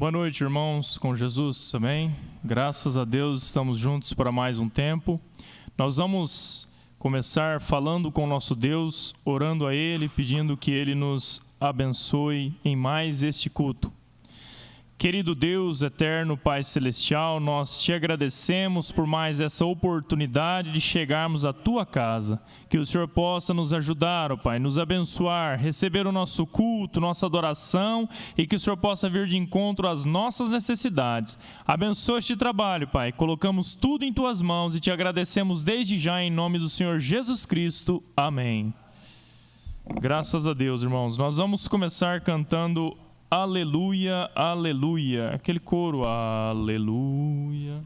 Boa noite, irmãos, com Jesus, amém? Graças a Deus, estamos juntos para mais um tempo. Nós vamos começar falando com o nosso Deus, orando a Ele, pedindo que Ele nos abençoe em mais este culto. Querido Deus, eterno Pai Celestial, nós te agradecemos por mais essa oportunidade de chegarmos à Tua casa. Que o Senhor possa nos ajudar, ó Pai, nos abençoar, receber o nosso culto, nossa adoração e que o Senhor possa vir de encontro às nossas necessidades. Abençoa este trabalho, Pai. Colocamos tudo em Tuas mãos e te agradecemos desde já em nome do Senhor Jesus Cristo. Amém. Graças a Deus, irmãos. Nós vamos começar cantando Aleluia, aleluia. Aquele coro, aleluia.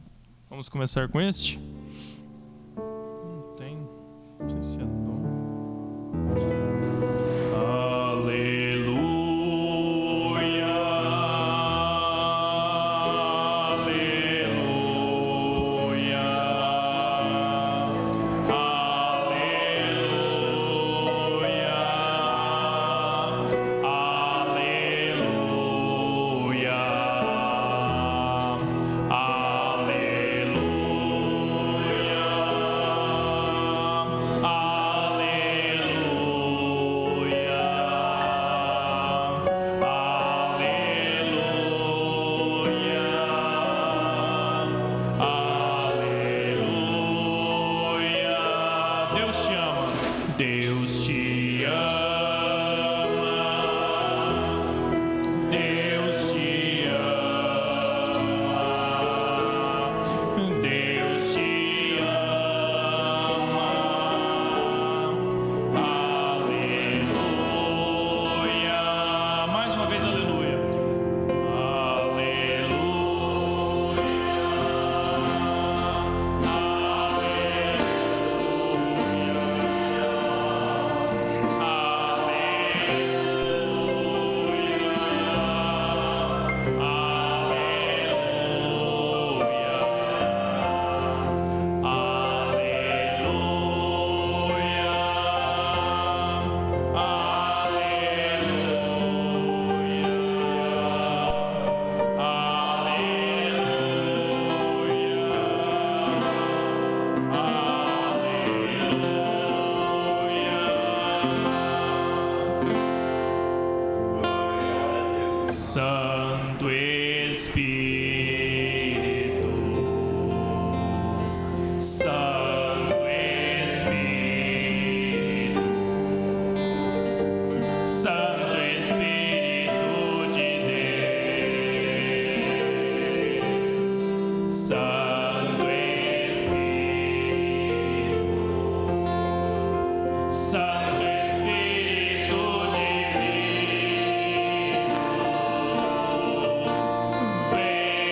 Vamos começar com este? Não tem. Não sei se é dom. Aleluia. Santo Espírito, Santo Espírito, Santo Espírito de Deus, Santo Espírito, Santo Espírito divino, vem.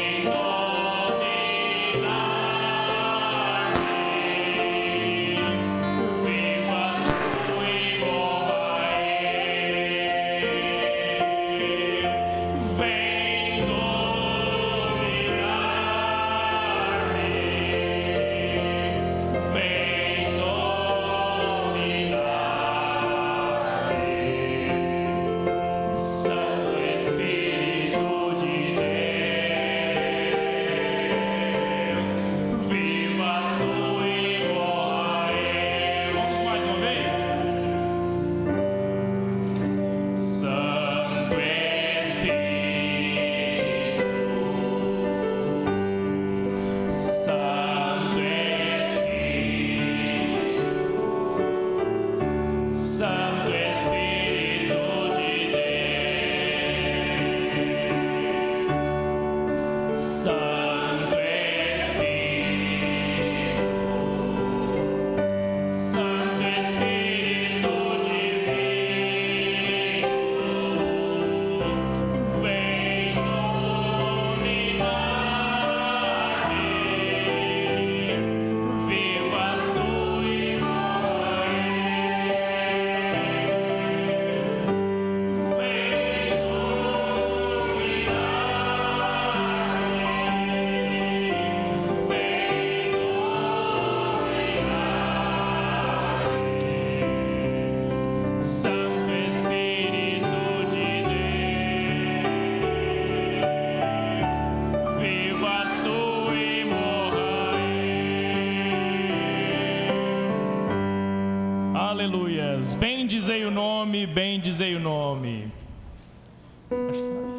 nome, bendizei o nome. Acho que não.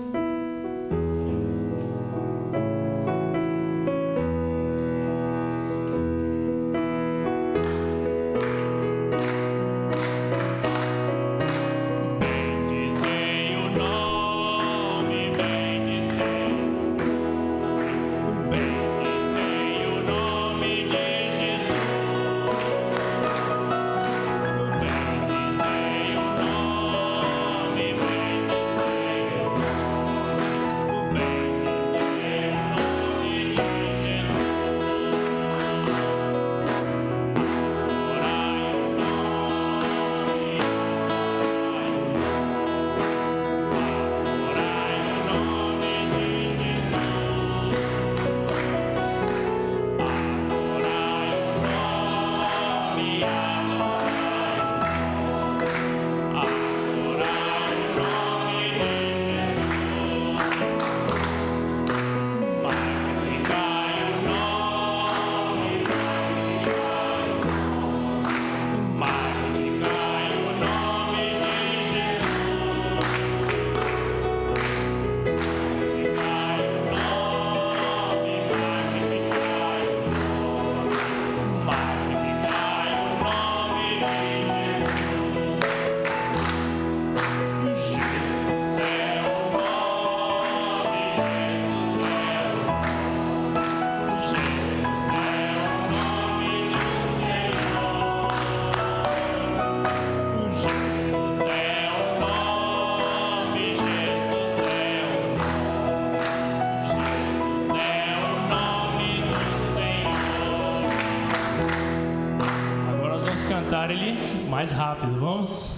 Ele mais rápido, vamos?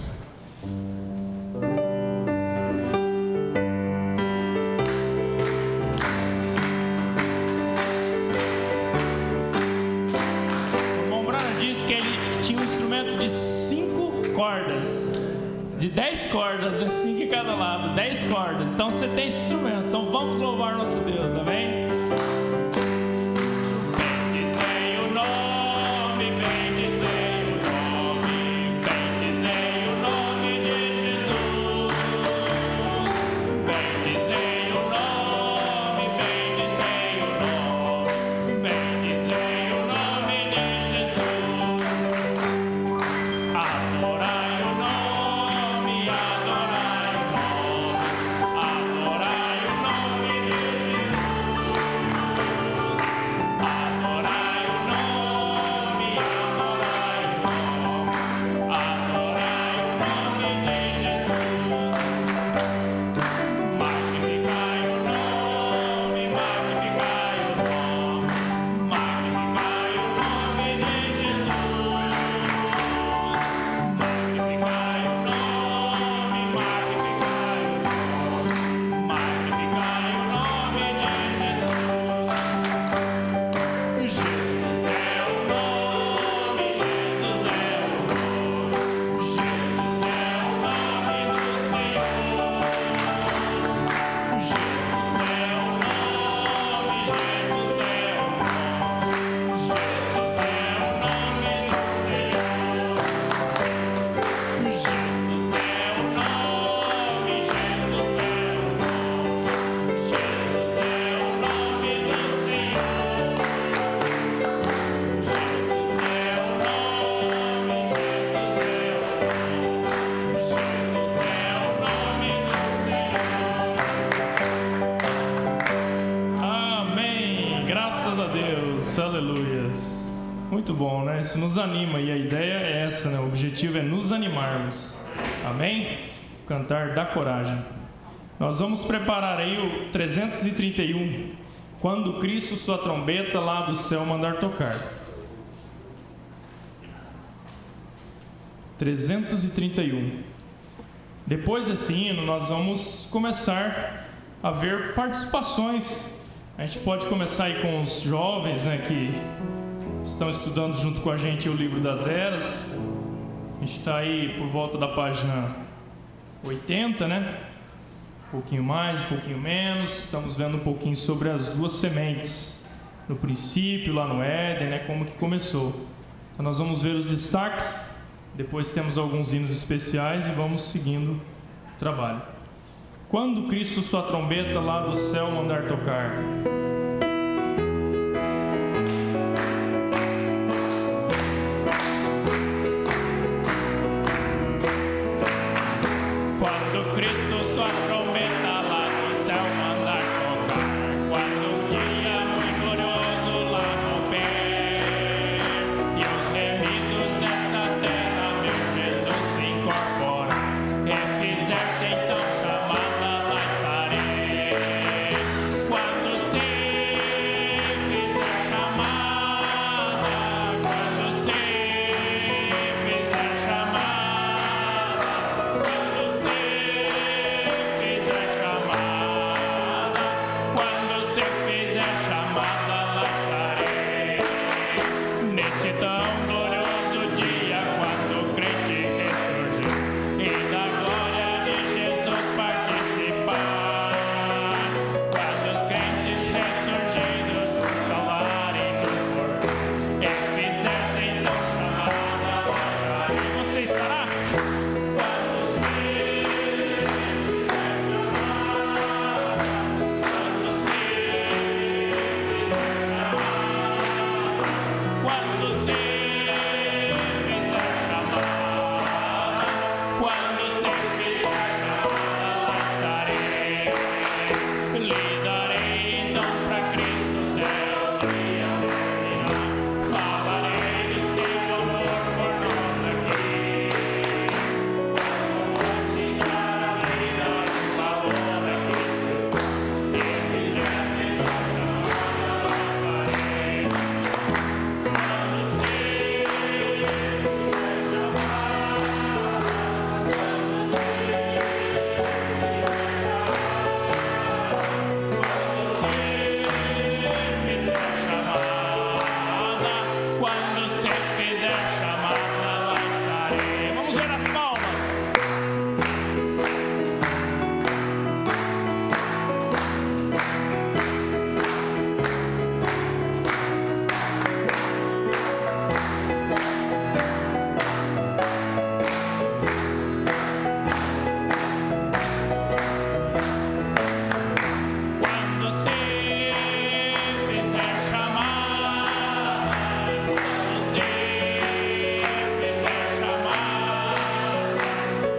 O irmão Brana disse que ele tinha um instrumento de 5 cordas, de 10 cordas, né? 5 em cada lado, 10 cordas. Então você tem esse instrumento, então vamos louvar nosso Deus, amém? Aleluias. Muito bom, né? Isso nos anima e a ideia é essa, né? O objetivo é nos animarmos. Amém? Cantar da coragem. Nós vamos preparar aí o 331. Quando Cristo sua trombeta lá do céu mandar tocar. 331. Depois desse hino, nós vamos começar a ver participações. A gente pode começar aí com os jovens, né, que estão estudando junto com a gente o livro das eras. A gente está aí por volta da página 80, né? Um pouquinho mais, um pouquinho menos. Estamos vendo um pouquinho sobre as duas sementes. No princípio, lá no Éden, né? Como que começou. Então nós vamos ver os destaques Depois temos alguns hinos especiais e vamos seguindo o trabalho. Quando Cristo sua trombeta lá do céu mandar tocar. Quando Cristo sua trombeta lá do céu mandar tocar, quando o dia muito glorioso lá romper, e os remidos desta terra, meu Jesus, se incorporar, e fizer-se então chamada, lá estarei. Quando se fizer chamada, quando se fizer chamada, quando se fizer chamada, quando se fizer chamada, lá estarei. Neste tão glorioso dia, quando o crente ressurgir e da glória de Jesus participar, quando os crentes ressurgidos o salarem do corpo e fizer-se então chamada, lá estarei. Você estará? Quando se quando se fizer chamada, quando se fizer chamada, lá estarei. Lhe darei então pra Cristo até o dia terminar. Falarei do seu amor por nós aqui. Quando chegar a vida, o valor é que se sabe. E fizer-se então chamada, lá estarei. Quando se fizer chamada, quando se fizer chamada, lá estarei. Vamos ver as palmas. Quando se fizer chamada, quando se fizer chamada,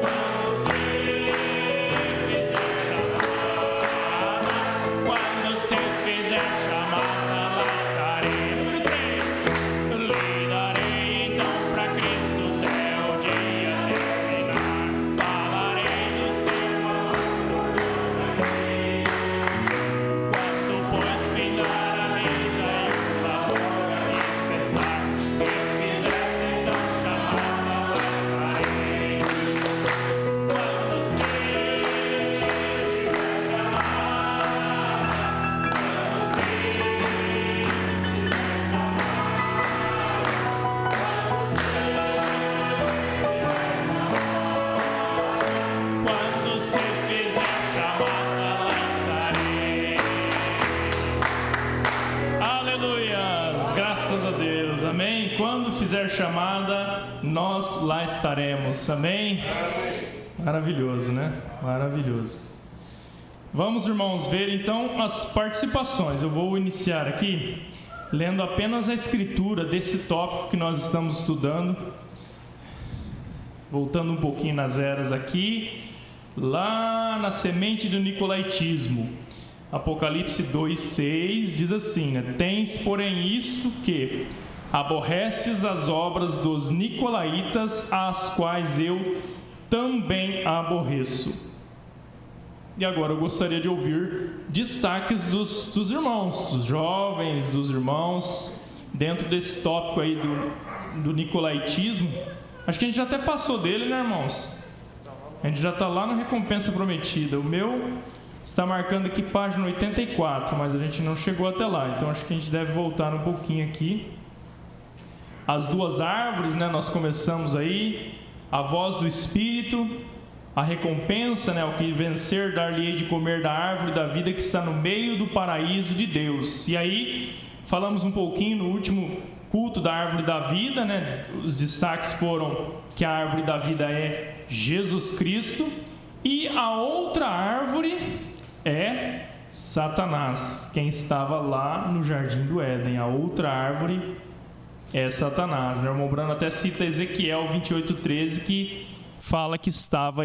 quando se fizer chamada, quando se fizer chamada, lá estarei. Número 3. Lhe darei então pra Cristo até o dia terminar. Falarei do seu amor aqui. Quando pois findar a vida e o labor aqui cessar, e fizer-se então chamada, lá estarei. Quando se fizer chamada, quando se quando se fizer chamada, lá estarei. Aleluias, graças a Deus, amém. Quando fizer chamada, nós lá estaremos, amém. Maravilhoso, né? Maravilhoso. Vamos, irmãos, ver então as participações. Eu vou iniciar aqui lendo apenas a escritura desse tópico que nós estamos estudando. Voltando um pouquinho nas eras aqui, lá na semente do nicolaítismo. Apocalipse 2:6 diz assim, né? Tens, porém, isto que aborreces as obras dos nicolaítas, as quais eu também aborreço. E agora eu gostaria de ouvir destaques dos irmãos, dos jovens, dos irmãos, dentro desse tópico aí do nicolaítismo. Acho que a gente já até passou dele, né, irmãos? A gente já está lá na recompensa prometida. O meu está marcando aqui página 84, mas a gente não chegou até lá. Então acho que a gente deve voltar um pouquinho aqui. As duas árvores, né? Nós começamos aí. A voz do Espírito, a recompensa, né? O que vencer, dar-lhe-ei de comer da árvore da vida que está no meio do paraíso de Deus. E aí falamos um pouquinho no último culto da árvore da vida, né? Os destaques foram que a árvore da vida é Jesus Cristo e a outra árvore é Satanás, quem estava lá no Jardim do Éden. A outra árvore é Satanás, né? O irmão Brano até cita Ezequiel 28:13, que fala que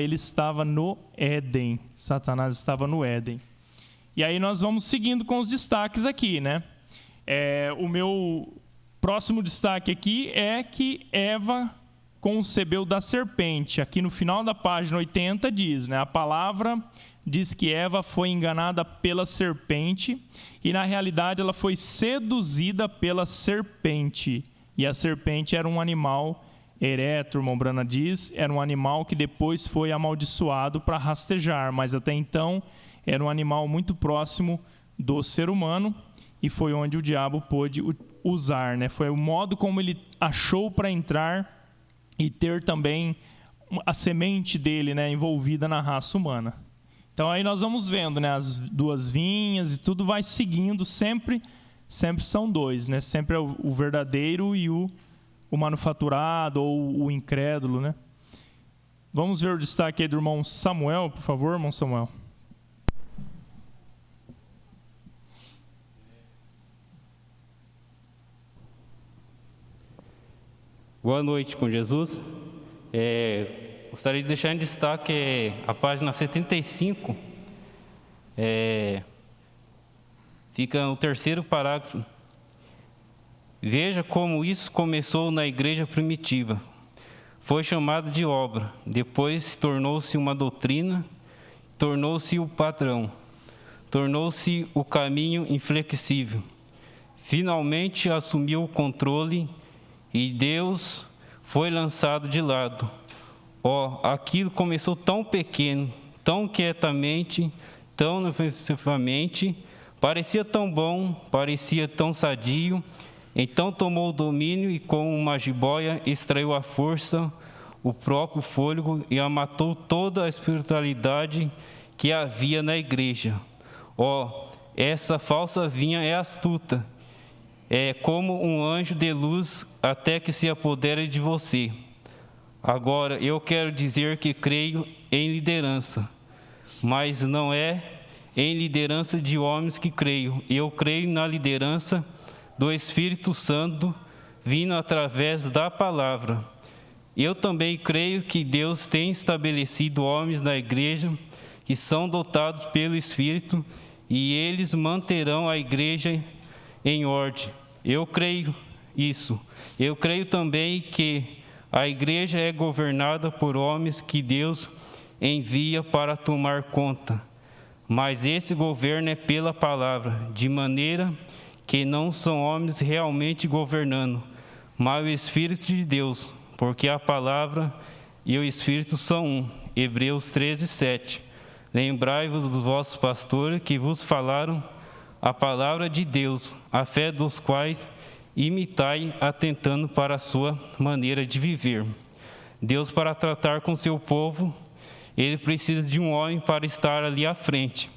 ele estava no Éden. Satanás estava no Éden. E aí nós vamos seguindo com os destaques aqui, né? O meu próximo destaque aqui é que Eva concebeu da serpente. Aqui no final da página 80 diz, né? A palavra diz que Eva foi enganada pela serpente e, na realidade, ela foi seduzida pela serpente. E a serpente era um animal ereto, o irmão Brana diz, era um animal que depois foi amaldiçoado para rastejar, mas até então era um animal muito próximo do ser humano e foi onde o diabo pôde usar, né? Foi o modo como ele achou para entrar e ter também a semente dele, né, envolvida na raça humana. Então aí nós vamos vendo, né, as duas vinhas e tudo vai seguindo, sempre são dois, né? Sempre é o verdadeiro e o manufaturado ou o incrédulo, né? Vamos ver o destaque aí do irmão Samuel, por favor, irmão Samuel. Boa noite com Jesus. Gostaria de deixar em destaque a página 75. Fica o terceiro parágrafo. Veja como isso começou na igreja primitiva. Foi chamado de obra, depois tornou-se uma doutrina, tornou-se o padrão, tornou-se o caminho inflexível. Finalmente assumiu o controle e Deus foi lançado de lado. Aquilo começou tão pequeno, tão quietamente, tão inofensivamente, parecia tão bom, parecia tão sadio. Então tomou o domínio e com uma jiboia extraiu a força, o próprio fôlego e matou toda a espiritualidade que havia na igreja. Essa falsa vinha é astuta, é como um anjo de luz até que se apodere de você. Agora, eu quero dizer que creio em liderança, mas não é em liderança de homens que creio. Eu creio na liderança do Espírito Santo vindo através da palavra. Eu também creio que Deus tem estabelecido homens na igreja que são dotados pelo Espírito e eles manterão a igreja em ordem. Eu creio isso. Eu creio também que a igreja é governada por homens que Deus envia para tomar conta. Mas esse governo é pela palavra, de maneira que não são homens realmente governando, mas o Espírito de Deus, porque a palavra e o Espírito são um. Hebreus 13:7. Lembrai-vos dos vossos pastores que vos falaram a palavra de Deus, a fé dos quais imitai, atentando para a sua maneira de viver. Deus, para tratar com seu povo, ele precisa de um homem para estar ali à frente.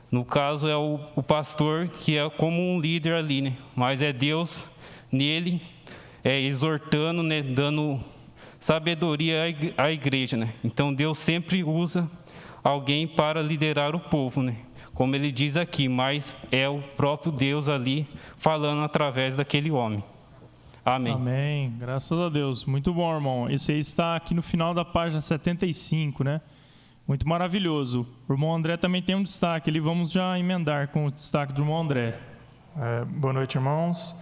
No caso, é o pastor, que é como um líder ali, né? Mas é Deus nele, exortando, né? Dando sabedoria à igreja, né? Então, Deus sempre usa alguém para liderar o povo, né? Como ele diz aqui, mas é o próprio Deus ali falando através daquele homem. Amém. Amém. Graças a Deus. Muito bom, irmão. Esse aí está aqui no final da página 75, né? Muito maravilhoso. O irmão André também tem um destaque. Vamos já emendar com o destaque do irmão André. Boa noite, irmãos.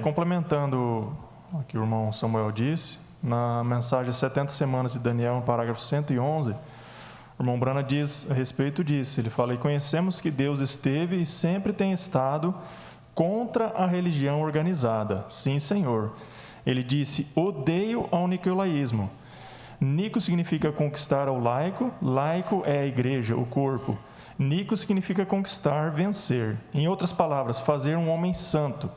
Complementando o que o irmão Samuel disse, na mensagem 70 semanas de Daniel, no parágrafo 111, o irmão Brana diz a respeito disso. Ele fala: e conhecemos que Deus esteve e sempre tem estado contra a religião organizada. Sim, Senhor. Ele disse: odeio ao nicolaísmo. Nico significa conquistar ao laico, laico é a igreja, o corpo. Nico significa conquistar, vencer. Em outras palavras, fazer um homem santo,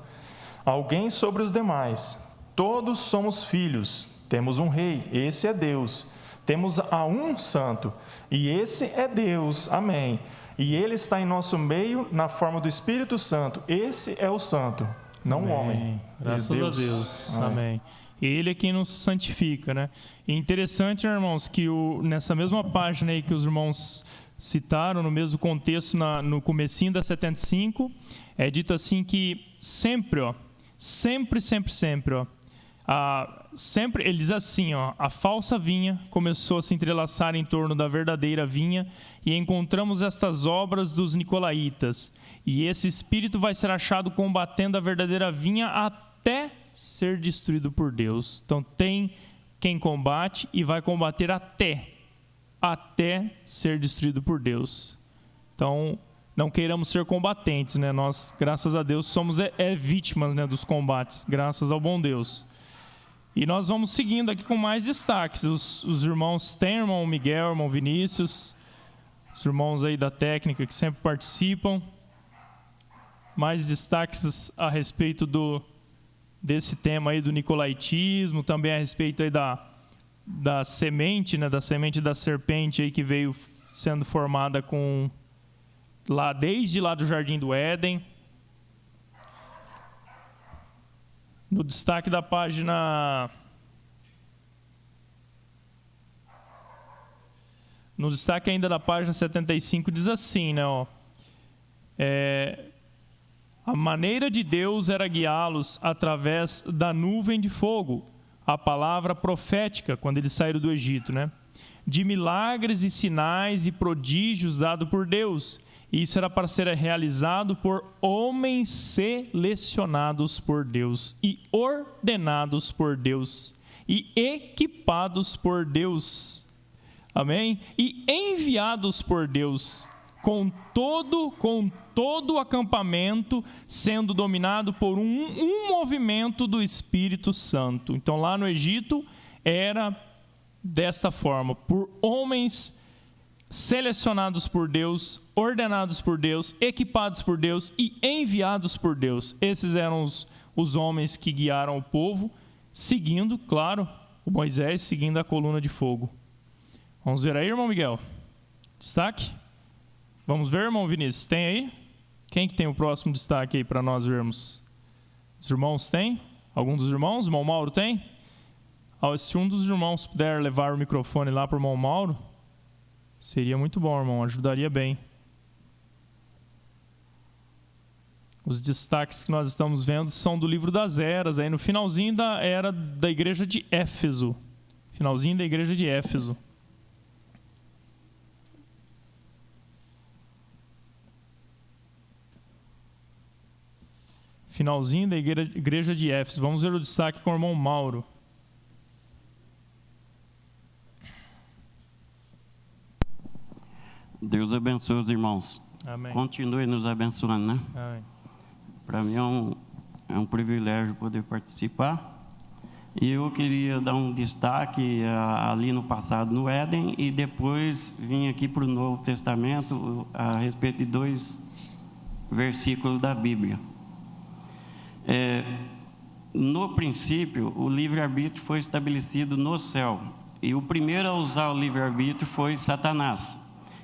alguém sobre os demais. Todos somos filhos, temos um rei, esse é Deus. Temos a um santo, e esse é Deus, amém. E ele está em nosso meio na forma do Espírito Santo, esse é o santo. não o Amém. homem. Graças a Deus. Amém. Ele é quem nos santifica, né? E interessante, irmãos, que nessa mesma página aí que os irmãos citaram, no mesmo contexto, no comecinho da 75, é dito assim que sempre, ele diz assim, a falsa vinha começou a se entrelaçar em torno da verdadeira vinha e encontramos estas obras dos nicolaítas. E esse espírito vai ser achado combatendo a verdadeira vinha até ser destruído por Deus. Então tem quem combate e vai combater até ser destruído por Deus. Então não queiramos ser combatentes, né? Nós, graças a Deus, somos vítimas, né, dos combates, graças ao bom Deus. E nós vamos seguindo aqui com mais destaques. Os irmãos têm, irmão Miguel, irmão Vinícius, os irmãos aí da técnica que sempre participam. Mais destaques a respeito desse tema aí do nicolaítismo, também a respeito aí da semente, né, da semente da serpente aí que veio sendo formada desde lá do Jardim do Éden. No destaque da página... No destaque ainda da página 75 diz assim, né, a maneira de Deus era guiá-los através da nuvem de fogo, a palavra profética, quando eles saíram do Egito, né? De milagres e sinais e prodígios dados por Deus. Isso era para ser realizado por homens selecionados por Deus e ordenados por Deus e equipados por Deus. Amém? E enviados por Deus, com todo o acampamento sendo dominado por um movimento do Espírito Santo. Então lá no Egito era desta forma, por homens selecionados por Deus, ordenados por Deus, equipados por Deus e enviados por Deus. Esses eram os homens que guiaram o povo, seguindo, claro, o Moisés seguindo a coluna de fogo. Vamos ver aí, irmão Miguel? Destaque? Vamos ver, irmão Vinícius? Tem aí? Quem que tem o próximo destaque aí para nós vermos? Os irmãos têm? Algum dos irmãos? O irmão Mauro tem? Se um dos irmãos puder levar o microfone lá para o irmão Mauro, seria muito bom, irmão. Ajudaria bem. Os destaques que nós estamos vendo são do livro das eras, aí no finalzinho da era da igreja de Éfeso. Finalzinho da igreja de Éfeso. Finalzinho da igreja de Éfeso. Vamos ver o destaque com o irmão Mauro. Deus abençoe os irmãos. Amém. Continue nos abençoando, né? Amém. Para mim é um privilégio poder participar. E eu queria dar um destaque ali no passado no Éden e depois vim aqui para o Novo Testamento a respeito de 2 versículos da Bíblia. No princípio, o livre-arbítrio foi estabelecido no céu. E o primeiro a usar o livre-arbítrio foi Satanás.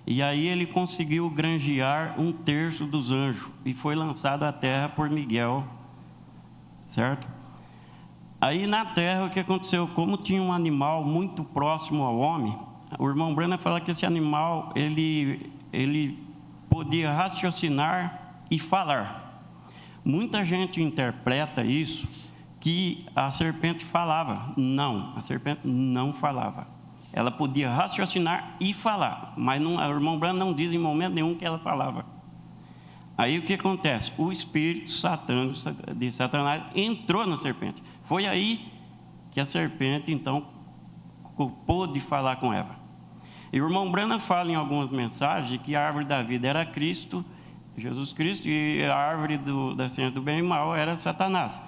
E aí ele conseguiu granjear 1/3 dos anjos e foi lançado à terra por Miguel, certo? Aí na terra o que aconteceu? Como tinha um animal muito próximo ao homem, o irmão Brana fala que esse animal ele podia raciocinar e falar. Muita gente interpreta isso que a serpente falava. Não, a serpente não falava. Ela podia raciocinar e falar, mas o irmão Brana não diz em momento nenhum que ela falava. Aí o que acontece? O espírito de Satanás entrou na serpente. Foi aí que a serpente, então, pôde falar com Eva. E o irmão Brana fala em algumas mensagens que a árvore da vida era Cristo, Jesus Cristo, e a árvore da ciência do bem e mal era Satanás.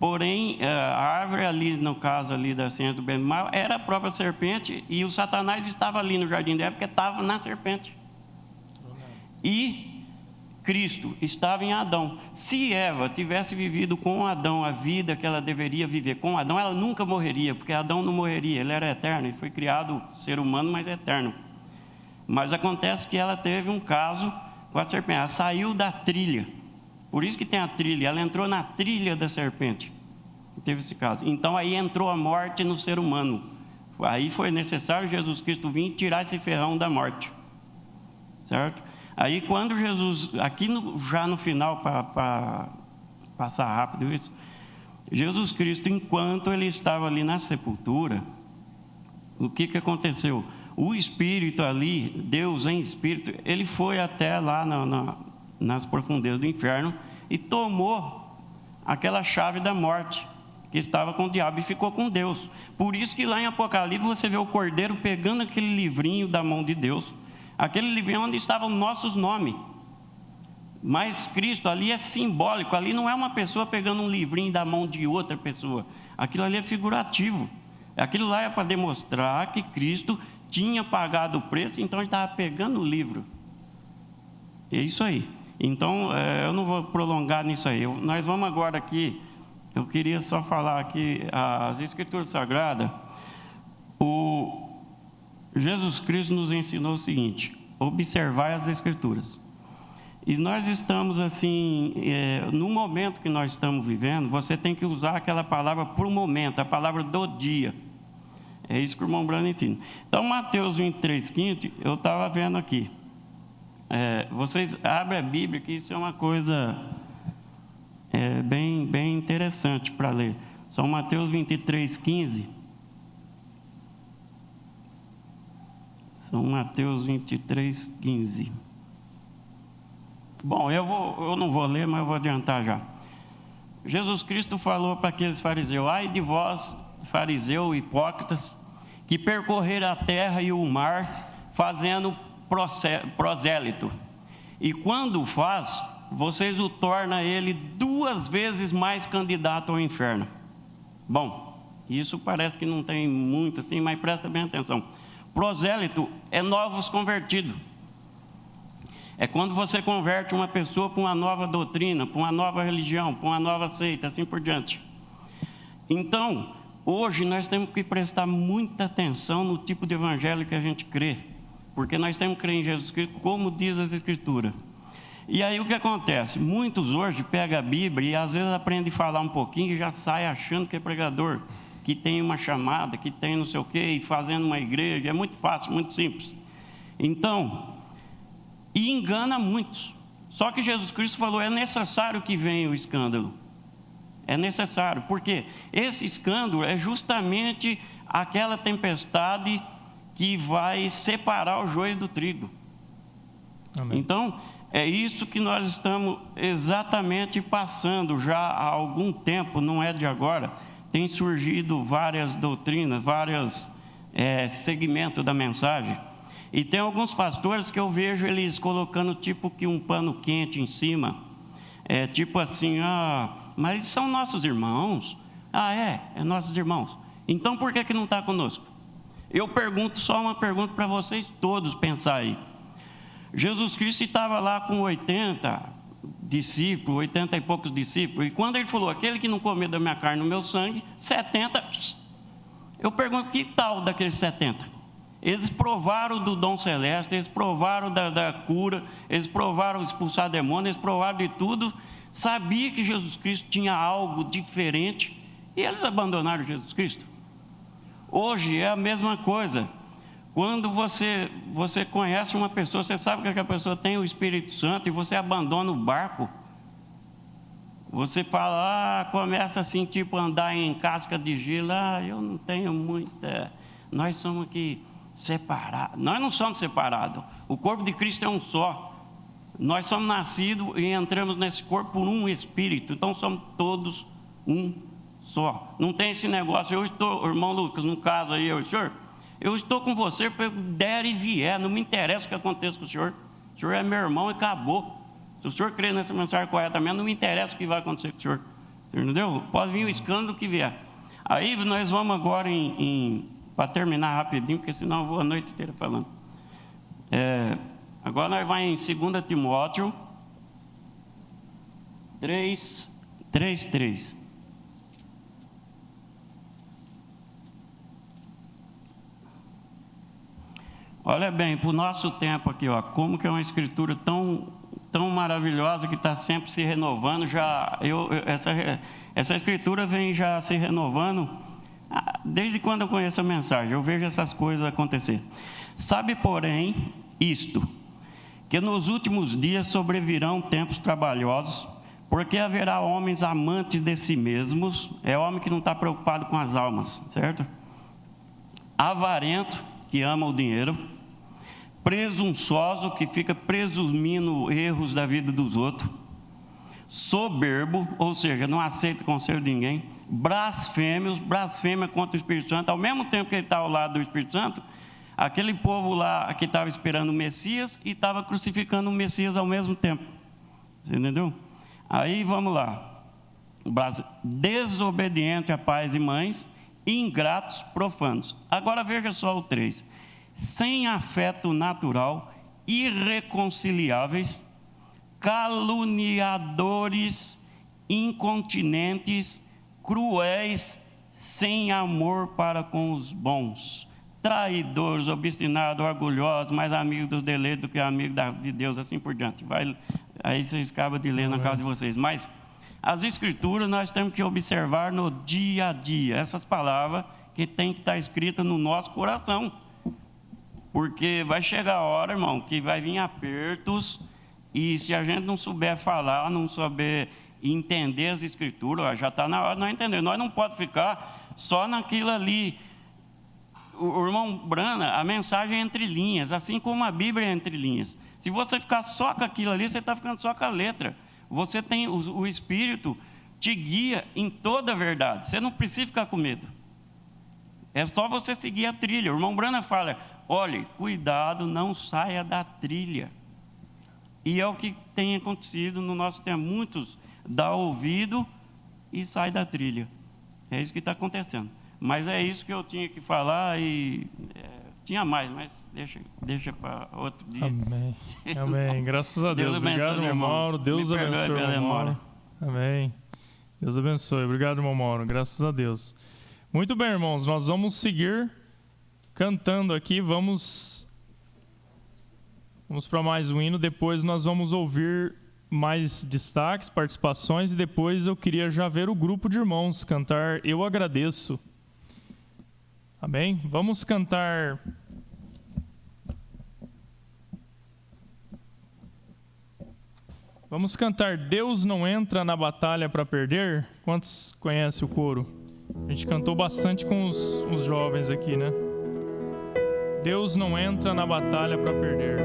Porém, a árvore ali, no caso ali da ciência do bem e do mal, era a própria serpente, e o Satanás estava ali no jardim da Eva, porque estava na serpente. E Cristo estava em Adão. Se Eva tivesse vivido com Adão a vida que ela deveria viver com Adão, ela nunca morreria, porque Adão não morreria, ele era eterno, ele foi criado ser humano, mas eterno. Mas acontece que ela teve um caso com a serpente, ela saiu da trilha, Por isso que tem a trilha. Ela entrou na trilha da serpente. Teve esse caso. Então aí entrou a morte no ser humano. Aí foi necessário Jesus Cristo vir tirar esse ferrão da morte. Certo? Aí quando Jesus, aqui já no final, para passar rápido isso, Jesus Cristo, enquanto ele estava ali na sepultura, o que aconteceu? O Espírito ali, Deus em Espírito, ele foi até lá nas profundezas do inferno e tomou aquela chave da morte que estava com o diabo e ficou com Deus. Por isso que lá em Apocalipse você vê o Cordeiro pegando aquele livrinho da mão de Deus, aquele livrinho onde estavam nossos nomes. Mas Cristo ali é simbólico, ali não é uma pessoa pegando um livrinho da mão de outra pessoa, aquilo ali é figurativo. Aquilo lá é para demonstrar que Cristo tinha pagado o preço, então ele estava pegando o livro. É isso aí. Então, eu não vou prolongar nisso aí. Nós vamos agora aqui, eu queria só falar aqui, as Escrituras Sagradas, Jesus Cristo nos ensinou o seguinte: observai as Escrituras. E nós estamos assim, no momento que nós estamos vivendo, você tem que usar aquela palavra para o momento, a palavra do dia. É isso que o irmão Brano ensina. Então, Mateus 23:15, eu estava vendo aqui. Vocês abrem a Bíblia, que isso é uma coisa bem interessante para ler. São Mateus 23:15. São Mateus 23:15. Bom, eu não vou ler, mas eu vou adiantar já. Jesus Cristo falou para aqueles fariseus: ai de vós, fariseu, hipócritas, que percorreram a terra e o mar, fazendo prosélito. E quando faz, vocês o tornam ele 2 vezes mais candidato ao inferno. Bom, isso parece que não tem muito assim, mas presta bem atenção. Prosélito é novos convertidos. É quando você converte uma pessoa para uma nova doutrina, para uma nova religião, para uma nova seita, assim por diante. Então, hoje nós temos que prestar muita atenção no tipo de evangelho que a gente crê, porque nós temos que crer em Jesus Cristo, como diz as Escrituras. E aí o que acontece? Muitos hoje pegam a Bíblia e às vezes aprendem a falar um pouquinho e já sai achando que é pregador, que tem uma chamada, que tem não sei o quê, e fazendo uma igreja. É muito fácil, muito simples. Então, e engana muitos. Só que Jesus Cristo falou: é necessário que venha o escândalo. É necessário, porque esse escândalo é justamente aquela tempestade que vai separar o joio do trigo. Amém. Então, é isso que nós estamos exatamente passando já há algum tempo, não é de agora. Tem surgido várias doutrinas, vários segmentos da mensagem. E tem alguns pastores que eu vejo eles colocando tipo que um pano quente em cima. Tipo assim, mas eles são nossos irmãos. É nossos irmãos. Então por que não está conosco? Eu pergunto só uma pergunta para vocês todos pensar aí. Jesus Cristo estava lá com 80 discípulos, 80 e poucos discípulos. E quando ele falou: aquele que não comer da minha carne e do meu sangue, 70. Eu pergunto: que tal daqueles 70? Eles provaram do dom celeste, eles provaram da cura, eles provaram expulsar demônios, eles provaram de tudo, sabia que Jesus Cristo tinha algo diferente, e eles abandonaram Jesus Cristo. Hoje é a mesma coisa. Quando você conhece uma pessoa, você sabe que aquela pessoa tem o Espírito Santo, e você abandona o barco, você fala, começa assim, tipo andar em casca de gelo, eu não tenho muita, nós somos aqui separados. Nós não somos separados, o corpo de Cristo é um só. Nós somos nascidos e entramos nesse corpo por um Espírito, então somos todos um só. Não tem esse negócio: eu estou, irmão Lucas, no caso aí, senhor, eu estou com você para der e vier, não me interessa o que aconteça com o senhor é meu irmão e acabou. Se o senhor crê nessa mensagem corretamente, não me interessa o que vai acontecer com o senhor, entendeu? Pode vir o escândalo que vier. Aí nós vamos agora para terminar rapidinho, porque senão eu vou a noite inteira falando. Agora nós vamos em 2 Timóteo 3:3. Olha bem, para o nosso tempo aqui, como que é uma escritura tão tão maravilhosa que está sempre se renovando. Essa escritura vem já se renovando desde quando eu conheço a mensagem. Eu vejo essas coisas acontecer. Sabe, porém, isto, que nos últimos dias sobrevirão tempos trabalhosos, porque haverá homens amantes de si mesmos, é homem que não está preocupado com as almas, certo? Avarento, que ama o dinheiro, presunçoso, que fica presumindo erros da vida dos outros, soberbo, ou seja, não aceita conselho de ninguém, blasfêmios, blasfêmia contra o Espírito Santo. Ao mesmo tempo que ele está ao lado do Espírito Santo, aquele povo lá que estava esperando o Messias e estava crucificando o Messias ao mesmo tempo. Você entendeu? Aí vamos lá. Desobediente a pais e mães, ingratos, profanos. Agora veja só o 3. Sem afeto natural, irreconciliáveis, caluniadores, incontinentes, cruéis, sem amor para com os bons, traidores, obstinados, orgulhosos, mais amigos dos deleitos do que amigos de Deus, assim por diante. Aí vocês acabam de ler na casa de vocês. Mas as escrituras nós temos que observar no dia a dia. Essas palavras que tem que estar escritas no nosso coração. Porque vai chegar a hora, irmão, que vai vir apertos, e se a gente não souber falar, não souber entender as escrituras, já está na hora de nós entender. Nós não podemos ficar só naquilo ali. O irmão Brana, a mensagem é entre linhas, assim como a Bíblia é entre linhas. Se você ficar só com aquilo ali, você está ficando só com a letra. Você tem o Espírito te guia em toda a verdade. Você não precisa ficar com medo. É só você seguir a trilha. O irmão Brana fala: olhe, cuidado, não saia da trilha. E é o que tem acontecido no nosso tempo. Muitos dão ouvido e saem da trilha. É isso que está acontecendo. Mas é isso que eu tinha que falar e tinha mais, mas deixa para outro dia. Amém. Amém. Graças a Deus. Obrigado, irmão Mauro. Deus abençoe, irmão Mauro. Amém. Deus abençoe. Obrigado, irmão Mauro. Graças a Deus. Muito bem, irmãos. Nós vamos seguir cantando aqui. Vamos para mais um hino. Depois nós vamos ouvir mais destaques, participações. E depois eu queria já ver o grupo de irmãos cantar Eu Agradeço. Amém? Vamos cantar. Vamos cantar Deus não entra na batalha para perder. Quantos conhecem o coro? A gente cantou bastante com os jovens aqui, né? Deus não entra na batalha para perder.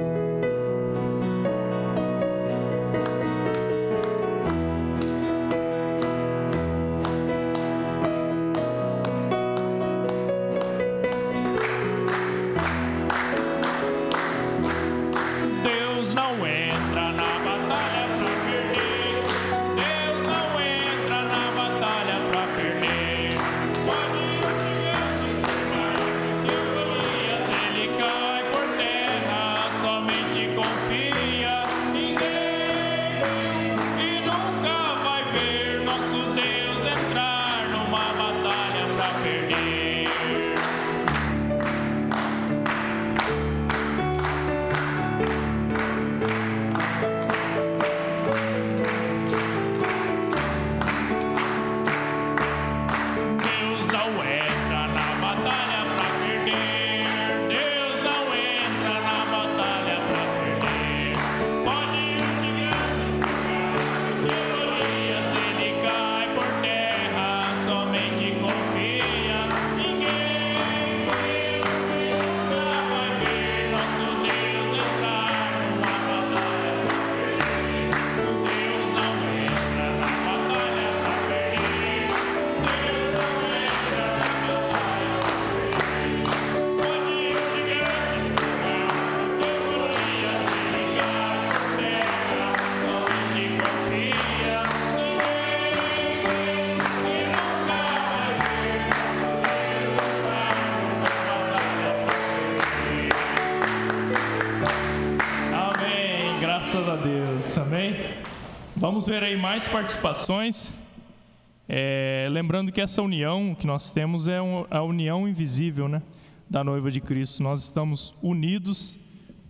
Graças a Deus, amém? Vamos ver aí mais participações. Lembrando que essa união que nós temos é a união invisível, né, da noiva de Cristo. Nós estamos unidos,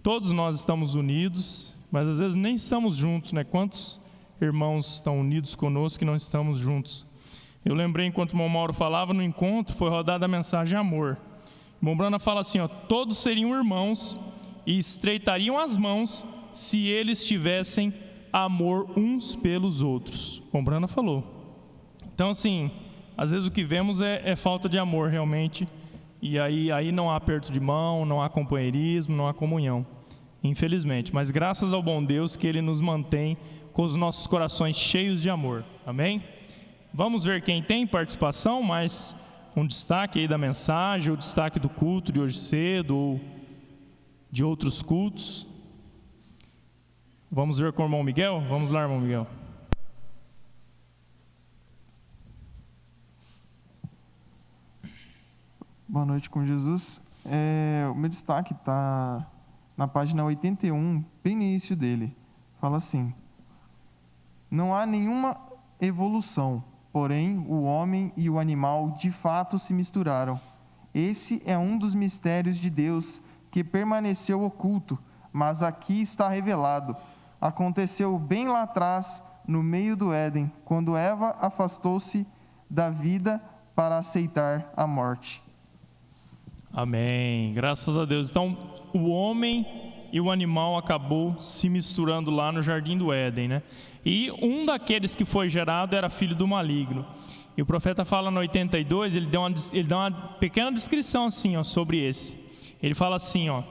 todos nós estamos unidos, mas às vezes nem estamos juntos, né? Quantos irmãos estão unidos conosco e não estamos juntos? Eu lembrei, enquanto o irmão Mauro falava, no encontro foi rodada a mensagem amor. O irmão Brana fala assim, ó, todos seriam irmãos e estreitariam as mãos se eles tivessem amor uns pelos outros. O irmão Brana falou. Então, assim, às vezes o que vemos é falta de amor realmente, e aí não há aperto de mão, não há companheirismo, não há comunhão, infelizmente. Mas graças ao bom Deus que Ele nos mantém com os nossos corações cheios de amor. Amém? Vamos ver quem tem participação, mais um destaque aí da mensagem, o destaque do culto de hoje cedo, ou de outros cultos. Vamos ver com o irmão Miguel? Vamos lá, irmão Miguel. Boa noite com Jesus. O meu destaque está na página 81, bem no início dele. Fala assim: não há nenhuma evolução, porém o homem e o animal de fato se misturaram. Esse é um dos mistérios de Deus que permaneceu oculto, mas aqui está revelado. Aconteceu bem lá atrás, no meio do Éden, quando Eva afastou-se da vida para aceitar a morte. Amém, graças a Deus. Então, o homem e o animal acabou se misturando lá no Jardim do Éden, né? E um daqueles que foi gerado era filho do maligno. E o profeta fala no 82, ele dá uma pequena descrição assim, ó, sobre esse. Ele fala assim, ó: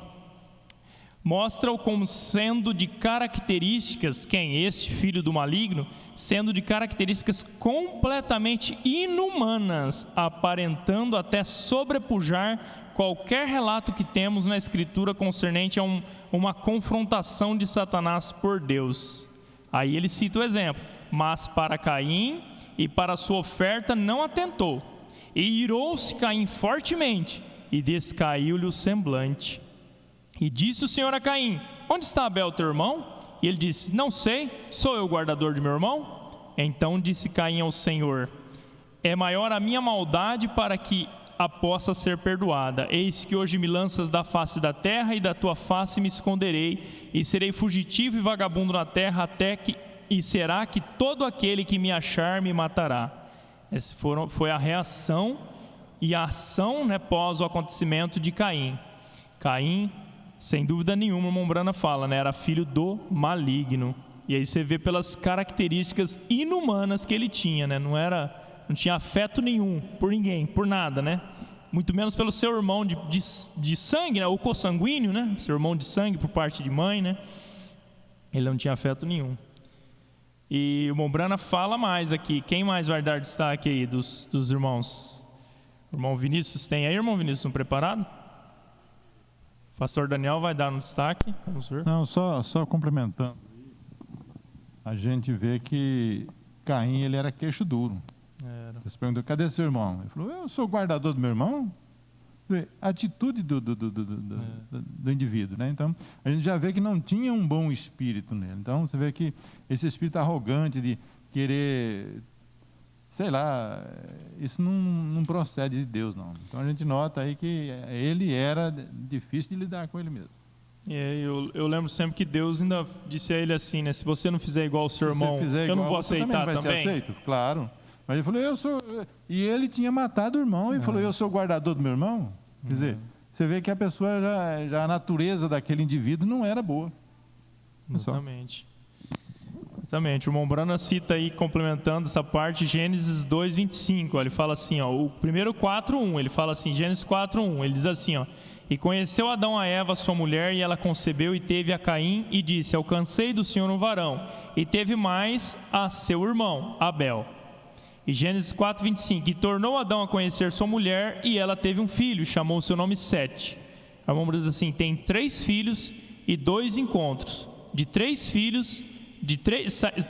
mostra-o como sendo de características, quem? Este filho do maligno, sendo de características completamente inumanas, aparentando até sobrepujar qualquer relato que temos na Escritura concernente a uma confrontação de Satanás por Deus. Aí ele cita o exemplo: mas para Caim e para sua oferta não atentou, e irou-se Caim fortemente, e descaiu-lhe o semblante. E disse o Senhor a Caim: onde está Abel teu irmão? E ele disse: não sei, sou eu o guardador de meu irmão? Então disse Caim ao Senhor: é maior a minha maldade para que a possa ser perdoada. Eis que hoje me lanças da face da terra, e da tua face me esconderei, e serei fugitivo e vagabundo na terra, e será que todo aquele que me achar me matará. Essa foi a reação e a ação, né, pós o acontecimento de Caim. Caim, sem dúvida nenhuma, o Mombrana fala, né, era filho do maligno. E aí você vê pelas características inumanas que ele tinha, né? Não tinha afeto nenhum por ninguém, por nada, né? Muito menos pelo seu irmão de sangue, né? O consanguíneo, né? Seu irmão de sangue por parte de mãe, né? Ele não tinha afeto nenhum. E o Mombrana fala mais aqui. Quem mais vai dar destaque aí dos irmãos? O irmão Vinícius tem aí, irmão Vinícius, preparado? O pastor Daniel vai dar um destaque. Vamos ver. Não, só complementando. A gente vê que Caim, ele era queixo duro. Você perguntou: cadê seu irmão? Ele falou: eu sou o guardador do meu irmão. Atitude do indivíduo, né? Então, a gente já vê que não tinha um bom espírito nele. Então, você vê que esse espírito arrogante de querer, sei lá, isso não procede de Deus, não. Então, a gente nota aí que ele era difícil de lidar com ele mesmo. Eu lembro sempre que Deus ainda disse a ele assim, né? Se você não fizer igual ao seu irmão, eu não vou aceitar também. Vai ser aceito? Claro. Mas ele falou: eu sou... E ele tinha matado o irmão, e falou: eu sou o guardador do meu irmão. Quer dizer, você vê que a pessoa, já a natureza daquele indivíduo não era boa. Exatamente. Exatamente. O Mombrana cita aí, complementando essa parte, Gênesis 2:25. Ele fala assim, ó, o primeiro 4:1, ele fala assim, Gênesis 4:1, ele diz assim, ó: e conheceu Adão a Eva, sua mulher, e ela concebeu e teve a Caim, e disse: alcancei do Senhor um varão, e teve mais a seu irmão, Abel. E Gênesis 4:25, e tornou Adão a conhecer sua mulher, e ela teve um filho, chamou o seu nome Sete. A Bíblia diz assim: tem 3 filhos e 2 encontros.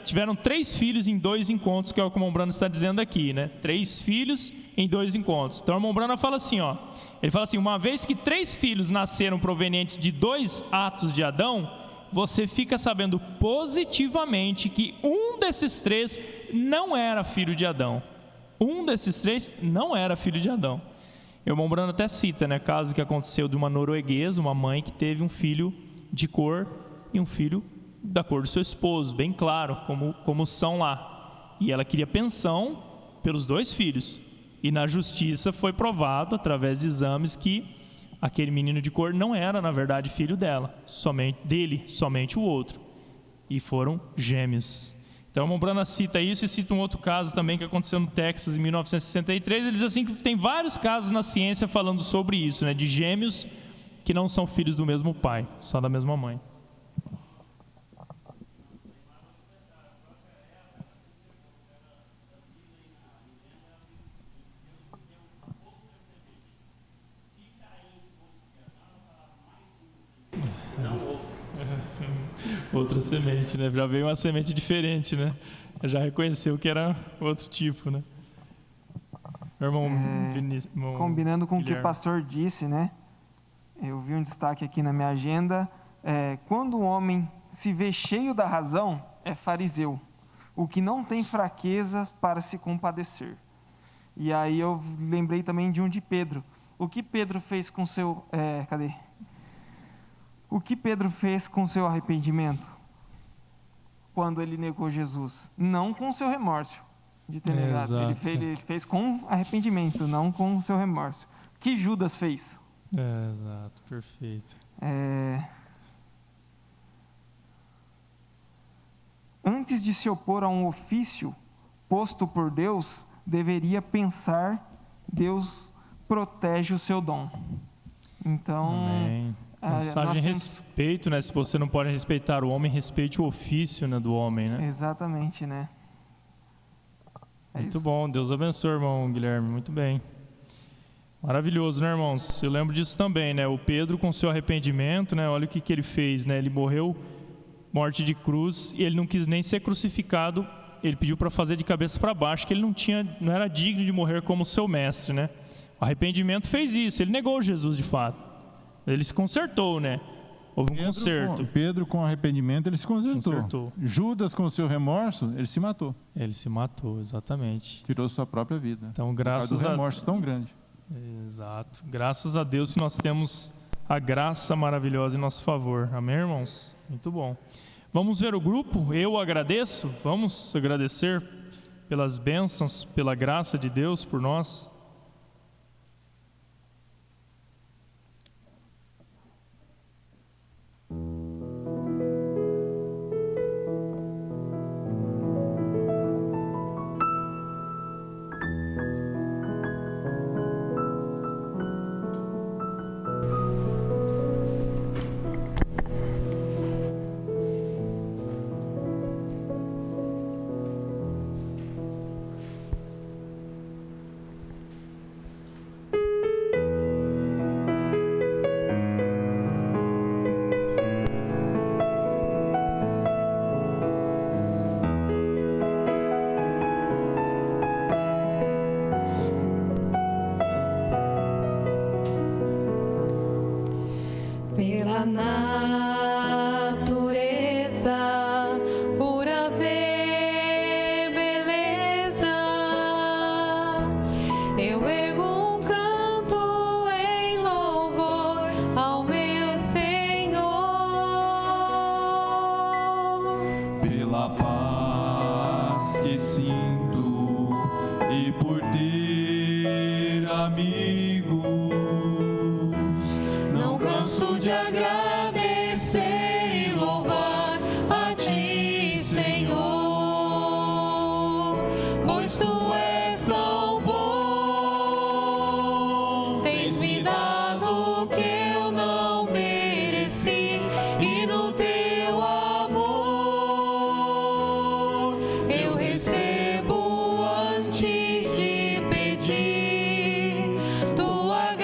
Tiveram 3 filhos em 2 encontros, que é o que o Mombrana está dizendo aqui, né? 3 filhos em 2 encontros. Então o Mombrana fala assim, ó, ele fala assim: uma vez que 3 filhos nasceram provenientes de 2 atos de Adão, você fica sabendo positivamente que um desses 3 não era filho de Adão. Um desses 3 não era filho de Adão. E o Mombrana até cita, né, caso que aconteceu de uma norueguesa, uma mãe que teve um filho de cor e um filho da cor do seu esposo, bem claro, como são lá. E ela queria pensão pelos 2 filhos. E na justiça foi provado, através de exames, que aquele menino de cor não era, na verdade, filho dela, somente o outro. E foram gêmeos. Então, a irmã Brana cita isso e cita um outro caso também que aconteceu no Texas em 1963. Ele diz assim que tem vários casos na ciência falando sobre isso, né, de gêmeos que não são filhos do mesmo pai, só da mesma mãe. Outra semente, né? Já veio uma semente diferente, né? Já reconheceu que era outro tipo, né? Irmão Vinícius, combinando com o que Guilherme. o pastor disse, né? Eu vi um destaque aqui na minha agenda. Quando o homem se vê cheio da razão, é fariseu, o que não tem fraqueza para se compadecer. E aí eu lembrei também de um de Pedro. O que Pedro fez com seu... O que Pedro fez com seu arrependimento quando ele negou Jesus? Não com seu remorso de ter negado. Ele fez com arrependimento, não com seu remorso. O que Judas fez? Exato, perfeito. Antes de se opor a um ofício posto por Deus, deveria pensar: Deus protege o seu dom. Então... Amém. Mensagem de respeito, né? Se você não pode respeitar o homem, respeite o ofício, né, do homem, né? Exatamente, né? Muito bom. Deus abençoe, irmão Guilherme. Muito bem. Maravilhoso, né, irmãos? Eu lembro disso também, né? O Pedro, com seu arrependimento, né? Olha o que ele fez, né? Ele morreu morte de cruz e ele não quis nem ser crucificado. Ele pediu para fazer de cabeça para baixo, que ele não era digno de morrer como seu mestre, né? O arrependimento fez isso. Ele negou Jesus de fato. Ele se consertou, né? Houve um conserto. Pedro, com arrependimento, ele se consertou. Judas, com o seu remorso, ele se matou. Ele se matou, exatamente. Tirou sua própria vida. Então, graças a remorso tão grande. Exato. Graças a Deus que nós temos a graça maravilhosa em nosso favor. Amém, irmãos? Muito bom. Vamos ver o grupo? Eu agradeço. Vamos agradecer pelas bênçãos, pela graça de Deus por nós. Pela natureza, por haver beleza, eu ergo um canto em louvor ao meu Senhor. Pela paz que sinto e por ter amigos, não canso de agradecer e louvar a Ti, Senhor, pois Tu és tão bom, tens me dado o que eu não mereci, e no Teu amor eu recebo antes de pedir. Tua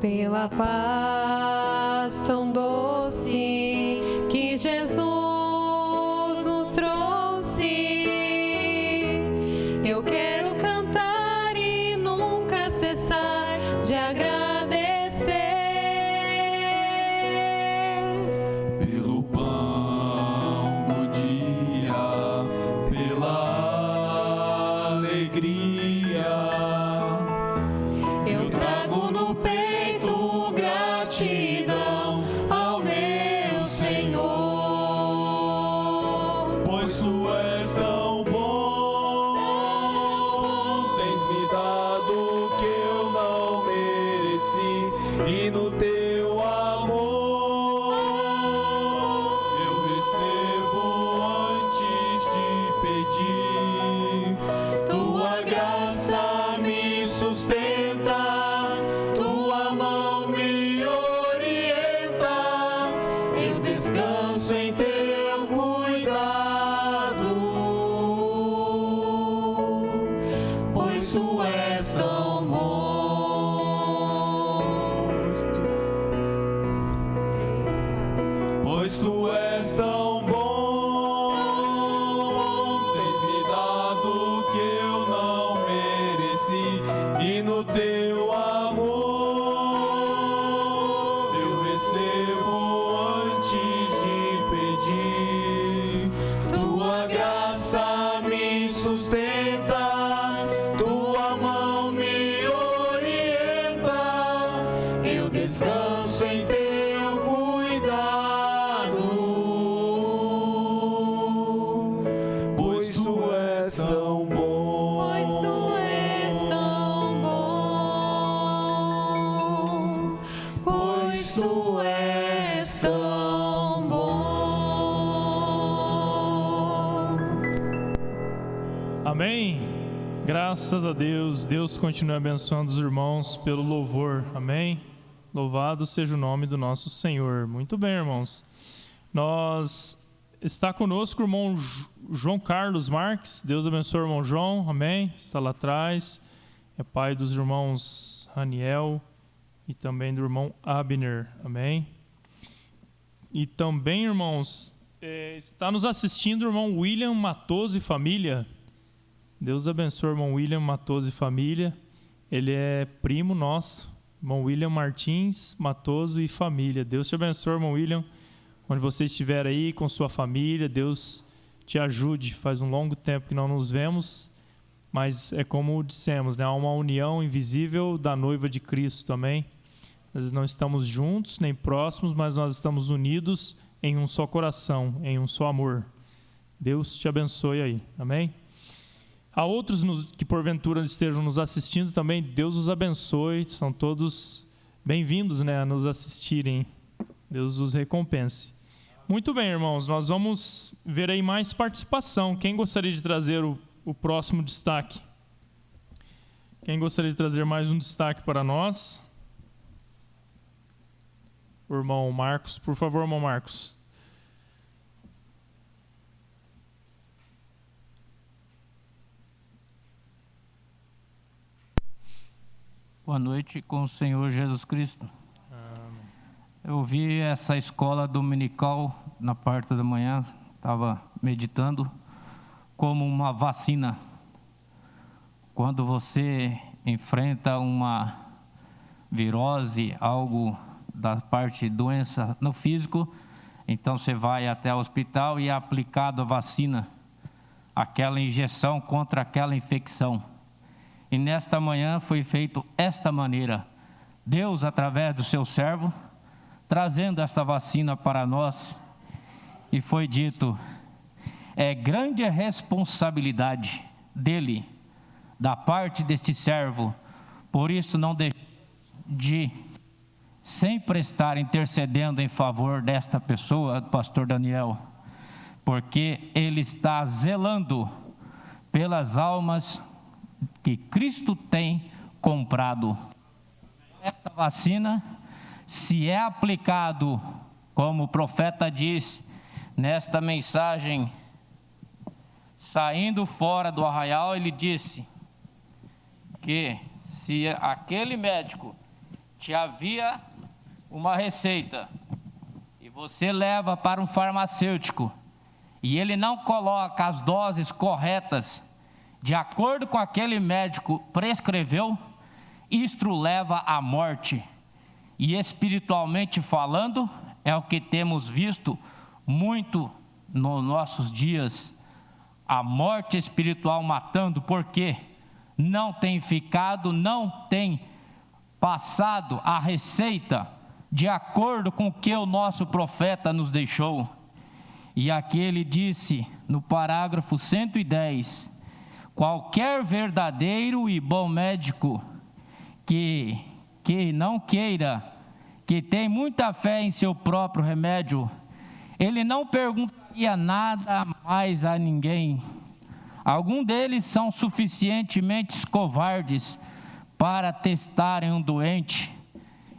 pela paz tão doce que Jesus nos trouxe. Eu quero cantar e nunca cessar de agradecer pelo pão do dia, pela alegria. Eu trago no peito gratidão ao meu Senhor, pois tu és tão bom, tens me dado o que eu não mereci, e no teu amor eu recebo antes de pedir. Tua graça me sustenta, tua mão me orienta, eu descanso em teu cuidado, pois tu és tão bom. Pois tu és tão bom, tens me dado o que eu não mereci, e no teu amor eu recebo antes de pedir. Tua graça me sustenta, tua mão me orienta, eu descanso em teu cuidado, pois tu és tão bom. Pois tu és tão bom, pois tu és tão bom. Amém? Graças a Deus. Deus continue abençoando os irmãos pelo louvor. Amém? Louvado seja o nome do nosso Senhor. Muito bem, irmãos. Está conosco o irmão João Carlos Marques. Deus abençoe o irmão João. Amém? Está lá atrás. É pai dos irmãos Raniel e também do irmão Abner. Amém? E também, irmãos, está nos assistindo o irmão William Matoso e família. Deus abençoe o irmão William Matoso e família. Ele é primo nosso, irmão William Martins Matoso e família. Deus te abençoe, irmão William, onde você estiver aí com sua família. Deus te ajude. Faz um longo tempo que não nos vemos, mas é como dissemos, né? Há uma união invisível da noiva de Cristo também. Nós não estamos juntos nem próximos, mas nós estamos unidos em um só coração, em um só amor. Deus te abençoe aí. Amém? Há outros que porventura estejam nos assistindo também. Deus os abençoe. São todos bem-vindos, né, a nos assistirem. Deus os recompense. Muito bem, irmãos. Nós vamos ver aí mais participação. Quem gostaria de trazer o próximo destaque? Quem gostaria de trazer mais um destaque para nós? O irmão Marcos. Por favor, irmão Marcos. Boa noite com o Senhor Jesus Cristo. Eu vi essa escola dominical na parte da manhã, estava meditando, como uma vacina. Quando você enfrenta uma virose, algo da parte doença no físico, então você vai até o hospital e é aplicado a vacina, aquela injeção contra aquela infecção. E nesta manhã foi feito esta maneira. Deus, através do seu servo, trazendo esta vacina para nós. E foi dito, é grande a responsabilidade dele, da parte deste servo. Por isso não deixe de sempre estar intercedendo em favor desta pessoa, pastor Daniel. Porque ele está zelando pelas almas que Cristo tem comprado. Essa vacina, se é aplicado, como o profeta diz nesta mensagem, saindo fora do arraial, ele disse que se aquele médico te havia uma receita e você leva para um farmacêutico e ele não coloca as doses corretas de acordo com aquele médico prescreveu, isto leva à morte. E espiritualmente falando, é o que temos visto muito nos nossos dias. A morte espiritual matando, porque não tem passado a receita de acordo com o que o nosso profeta nos deixou. E aqui ele disse, no parágrafo 110, qualquer verdadeiro e bom médico que não queira, que tem muita fé em seu próprio remédio, ele não perguntaria nada mais a ninguém. Alguns deles são suficientemente covardes para testarem um doente.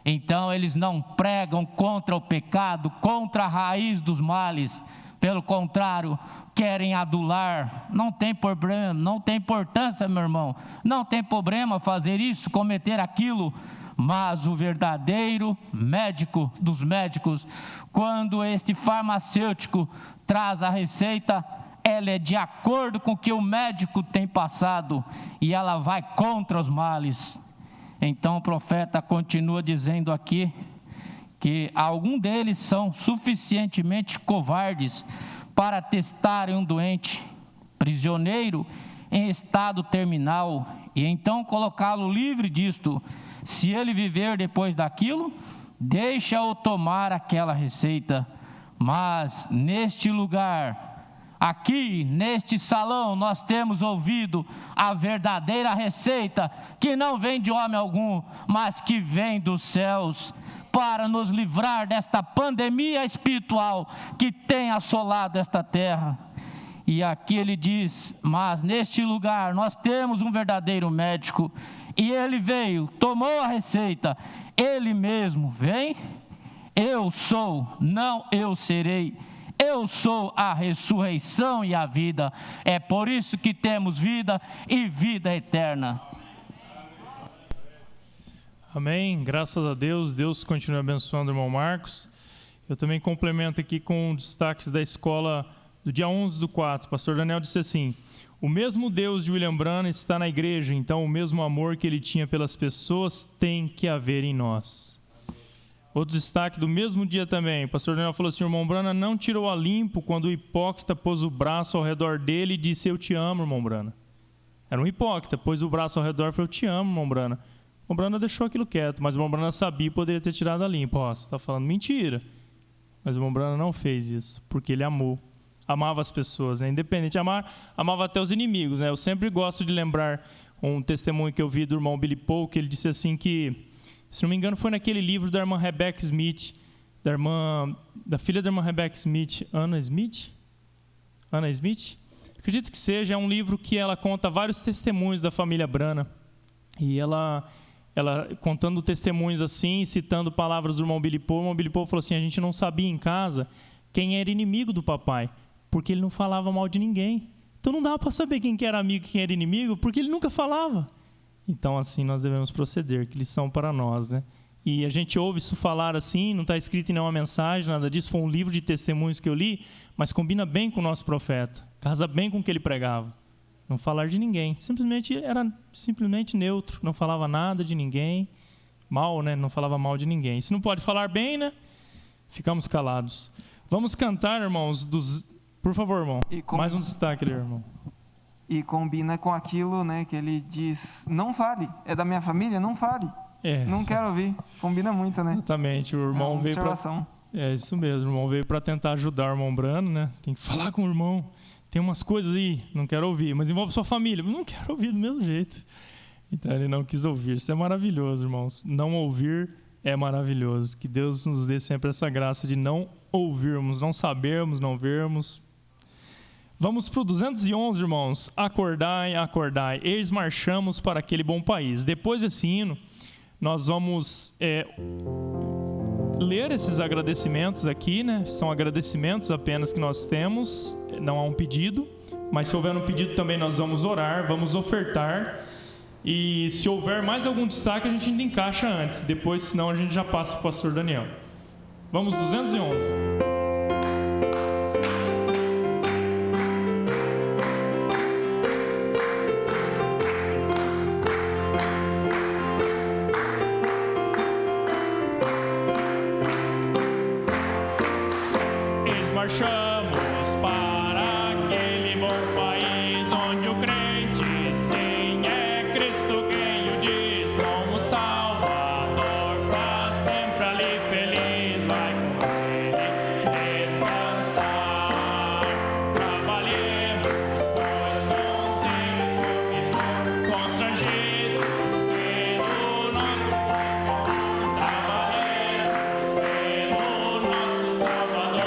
Então eles não pregam contra o pecado, contra a raiz dos males. Pelo contrário, querem adular. Não tem problema, não tem importância, meu irmão. Não tem problema fazer isso, cometer aquilo. Mas o verdadeiro médico dos médicos, quando este farmacêutico traz a receita, ela é de acordo com o que o médico tem passado e ela vai contra os males. Então o profeta continua dizendo aqui que alguns deles são suficientemente covardes para testarem um doente, prisioneiro em estado terminal, e então colocá-lo livre disto. Se ele viver depois daquilo, deixa-o tomar aquela receita. Mas neste lugar, aqui neste salão, nós temos ouvido a verdadeira receita, que não vem de homem algum, mas que vem dos céus, para nos livrar desta pandemia espiritual que tem assolado esta terra. E aqui ele diz, mas neste lugar nós temos um verdadeiro médico, e ele veio, tomou a receita, ele mesmo vem, eu sou, não eu serei, eu sou a ressurreição e a vida, é por isso que temos vida e vida eterna. Amém, graças a Deus, Deus continua abençoando o irmão Marcos. Eu também complemento aqui com destaques da escola do dia 11/4, o pastor Daniel disse assim, o mesmo Deus de William Branham está na igreja, então o mesmo amor que ele tinha pelas pessoas tem que haver em nós. Outro destaque do mesmo dia também, o pastor Daniel falou assim, o irmão Branham não tirou a limpo quando o hipócrita pôs o braço ao redor dele e disse, eu te amo, irmão Branham. Era um hipócrita, pôs o braço ao redor e falou, eu te amo, irmão Branham. O irmão Branham deixou aquilo quieto, mas o irmão Branham sabia e poderia ter tirado a limpo. Ó, você está falando mentira. Mas o irmão Branham não fez isso, porque ele amou. Amava as pessoas, né? Independente, amava até os inimigos, né? Eu sempre gosto de lembrar um testemunho que eu vi do irmão Billy Paul, que ele disse assim que, se não me engano, foi naquele livro da irmã Rebecca Smith, da filha da irmã Rebecca Smith, Anna Smith? Acredito que seja, é um livro que ela conta vários testemunhos da família Branham, e ela contando testemunhos assim, citando palavras do irmão Billy Paul, o irmão Billy Paul falou assim, a gente não sabia em casa quem era inimigo do papai, porque ele não falava mal de ninguém. Então não dava para saber quem que era amigo e quem era inimigo, porque ele nunca falava. Então assim nós devemos proceder, que lição para nós, né? E a gente ouve isso falar assim, não está escrito em nenhuma mensagem, nada disso, foi um livro de testemunhos que eu li, mas combina bem com o nosso profeta, casa bem com o que ele pregava. Não falar de ninguém, era simplesmente neutro, não falava nada de ninguém, mal, né? Não falava mal de ninguém. Se não pode falar bem, né? Ficamos calados. Vamos cantar, irmãos, por favor, irmão. Mais um destaque ali, irmão. E combina com aquilo, né, que ele diz, não fale, é da minha família, não fale. Não quero ouvir. Combina muito, né? Exatamente, o irmão veio para... É isso mesmo, o irmão veio para tentar ajudar o irmão Branham, né? Tem que falar com o irmão. Tem umas coisas aí, não quero ouvir, mas envolve sua família. Não quero ouvir do mesmo jeito. Então ele não quis ouvir. Isso é maravilhoso, irmãos. Não ouvir é maravilhoso. Que Deus nos dê sempre essa graça de não ouvirmos, não sabermos, não vermos. Vamos para o 211, irmãos. Acordai, acordai. Eis marchamos para aquele bom país. Depois desse hino, nós vamos ler esses agradecimentos aqui, né? São agradecimentos apenas que nós temos. Não há um pedido. Mas se houver um pedido também nós vamos orar, vamos ofertar. E se houver mais algum destaque, a gente ainda encaixa antes. Depois, senão, a gente já passa para o pastor Daniel. Vamos, 211. Marchamos para aquele bom país onde o crente, sim, é Cristo quem o diz como Salvador, para sempre ali feliz, vai com ele descansar. Trabalhemos, pois consigo constrangidos pelo nosso Senhor, trabalhemos pelo nosso Salvador.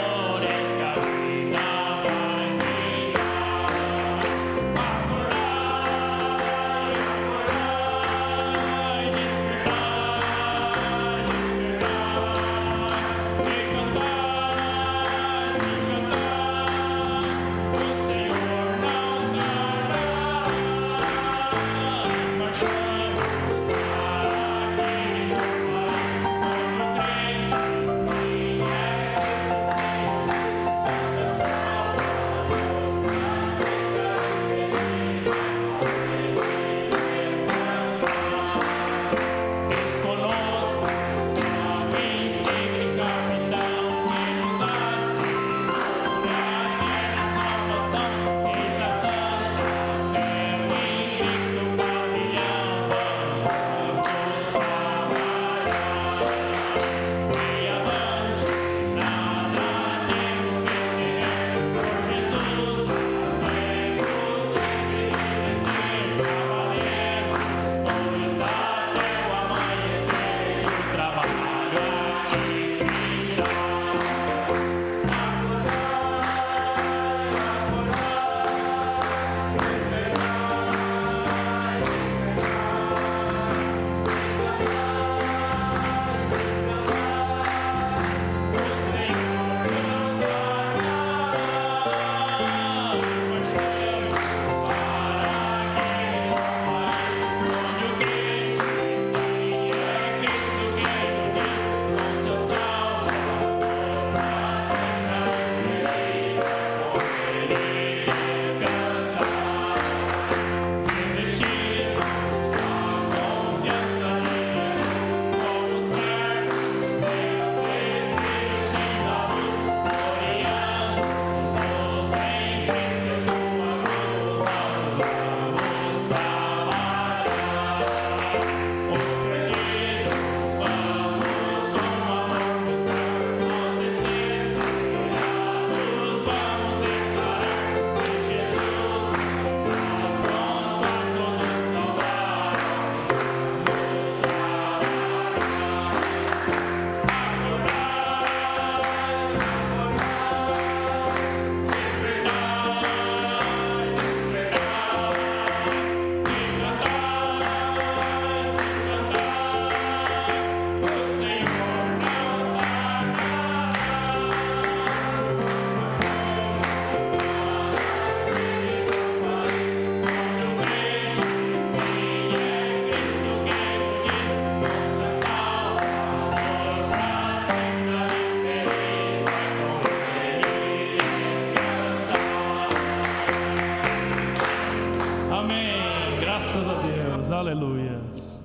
Aleluias.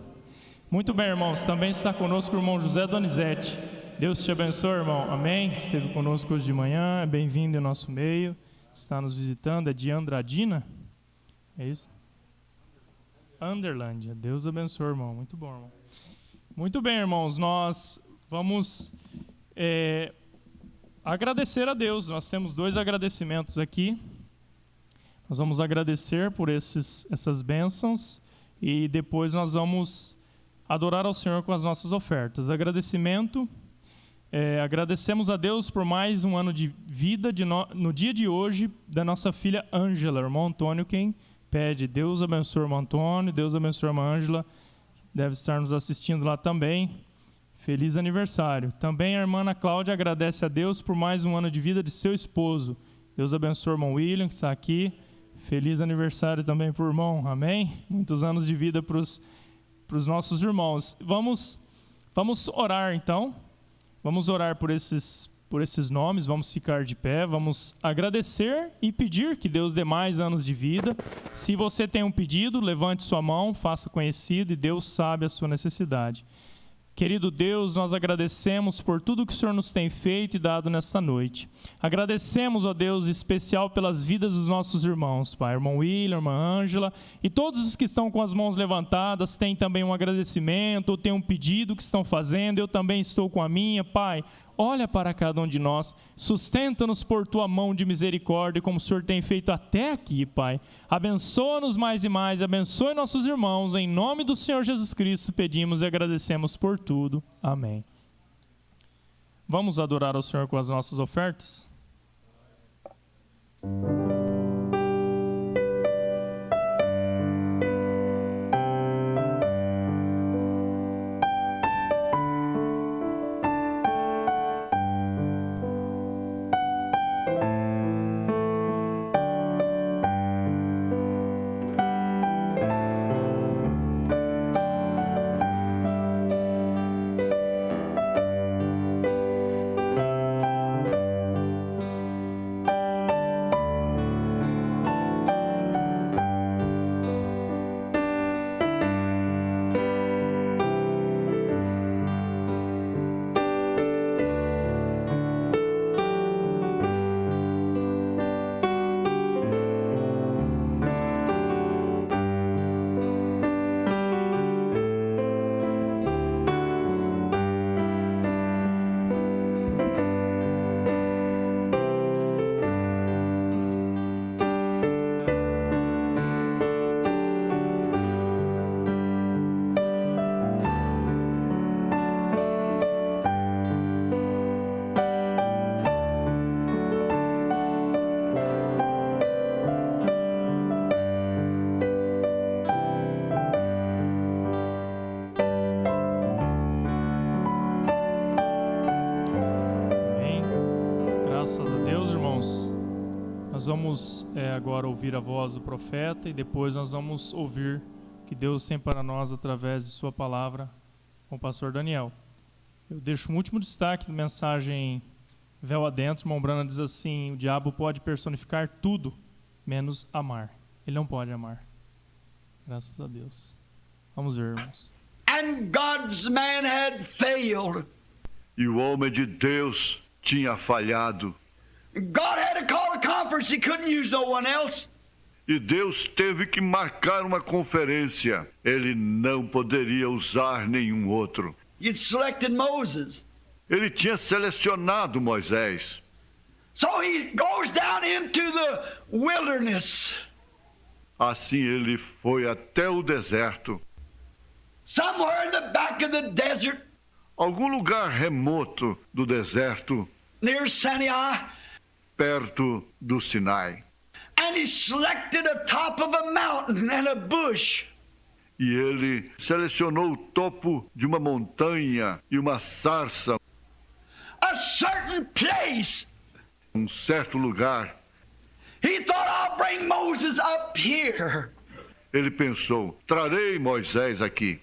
Muito bem, irmãos. Também está conosco o irmão José Donizete. Deus te abençoe, irmão. Amém. Esteve conosco hoje de manhã. É bem-vindo em nosso meio. Está nos visitando. É de Andradina? É isso? Underlândia. Deus abençoe, irmão. Muito bom, irmão. Muito bem, irmãos. Nós vamos agradecer a Deus. Nós temos 2 agradecimentos aqui. Nós vamos agradecer por essas bênçãos e depois nós vamos adorar ao Senhor com as nossas ofertas. Agradecimento, agradecemos a Deus por mais um ano de vida no dia de hoje da nossa filha Ângela, irmão Antônio, quem pede. Deus abençoe o irmão Antônio, Deus abençoe a irmã Ângela, deve estar nos assistindo lá também. Feliz aniversário. Também a irmã Ana Cláudia agradece a Deus por mais um ano de vida de seu esposo. Deus abençoe o irmão William, que está aqui. Feliz aniversário também para o irmão, amém? Muitos anos de vida para os nossos irmãos. Vamos orar então, vamos orar por esses nomes, vamos ficar de pé, vamos agradecer e pedir que Deus dê mais anos de vida. Se você tem um pedido, levante sua mão, faça conhecido e Deus sabe a sua necessidade. Querido Deus, nós agradecemos por tudo que o Senhor nos tem feito e dado nesta noite. Agradecemos, ó Deus, em especial pelas vidas dos nossos irmãos, Pai. Irmão William, irmã Ângela e todos os que estão com as mãos levantadas, têm também um agradecimento ou têm um pedido que estão fazendo. Eu também estou com a minha, Pai. Olha para cada um de nós, sustenta-nos por Tua mão de misericórdia, como o Senhor tem feito até aqui, Pai. Abençoa-nos mais e mais, abençoe nossos irmãos, em nome do Senhor Jesus Cristo, pedimos e agradecemos por tudo. Amém. Vamos adorar ao Senhor com as nossas ofertas? Graças a Deus, irmãos. Nós vamos agora ouvir a voz do profeta e depois nós vamos ouvir o que Deus tem para nós através de sua palavra com o pastor Daniel. Eu deixo um último destaque da mensagem Véu Adentro. Irmão Brana diz assim: o diabo pode personificar tudo menos amar. Ele não pode amar. Graças a Deus. Vamos ver, irmãos. And God's man had failed. E o homem de Deus tinha falhado. God had to call a conference. He couldn't use no one else. E Deus teve que marcar uma conferência. Ele não poderia usar nenhum outro. He'd selected Moses. Ele tinha selecionado Moisés. So he goes down into the wilderness. Assim ele foi até o deserto. Somewhere in the back of the desert. Algum lugar remoto do deserto. Near Sinai. Perto do Sinai. And he selected a top of a mountain and a bush. E ele selecionou o topo de uma montanha e uma sarça. A certain place. Um certo lugar. He thought, I'll bring Moses up here. Ele pensou, trarei Moisés aqui.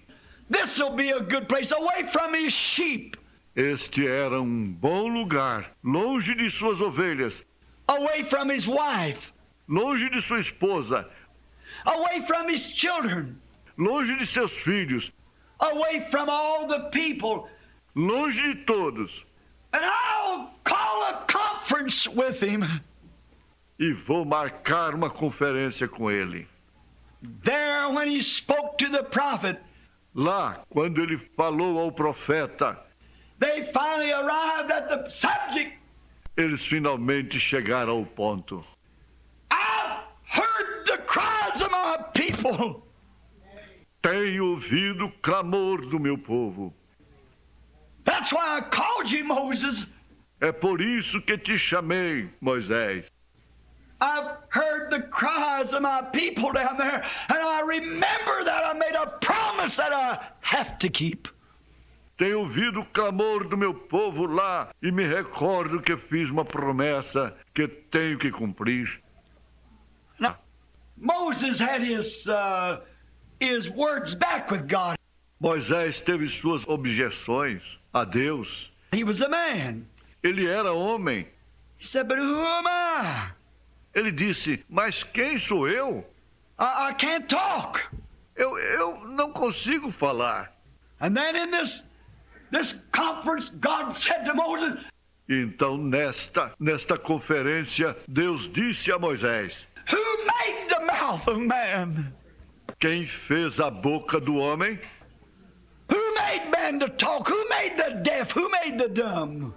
This will be a good place, away from his sheep. Este era um bom lugar, longe de suas ovelhas. Away from his wife. Longe de sua esposa. Away from his children. Longe de seus filhos. Away from all the people. Longe de todos. And I'll call a conference with him. E vou marcar uma conferência com ele. There, when he spoke to the prophet. Lá, quando ele falou ao profeta. They finally arrived at the subject. Eles finalmente chegaram ao ponto. I've heard the cries of my people. Tenho ouvido o clamor do meu povo. That's why I called you, Moses. É por isso que te chamei, Moisés. I've heard the cries of my people down there, and I remember that I made a promise that I have to keep. Tenho ouvido o clamor do meu povo lá e me recordo que fiz uma promessa que tenho que cumprir. Now, Moses had his words back with God. Moisés teve suas objeções a Deus. He was a man. Ele era homem. He said, but who am I? Ele disse, mas quem sou eu? I can't talk. Eu não consigo falar. And then in this conference, God said to Moses, então, nesta conferência, Deus disse a Moisés, who made the mouth of man? Quem fez a boca do homem? Who made man to talk? Who made the deaf? Who made the dumb?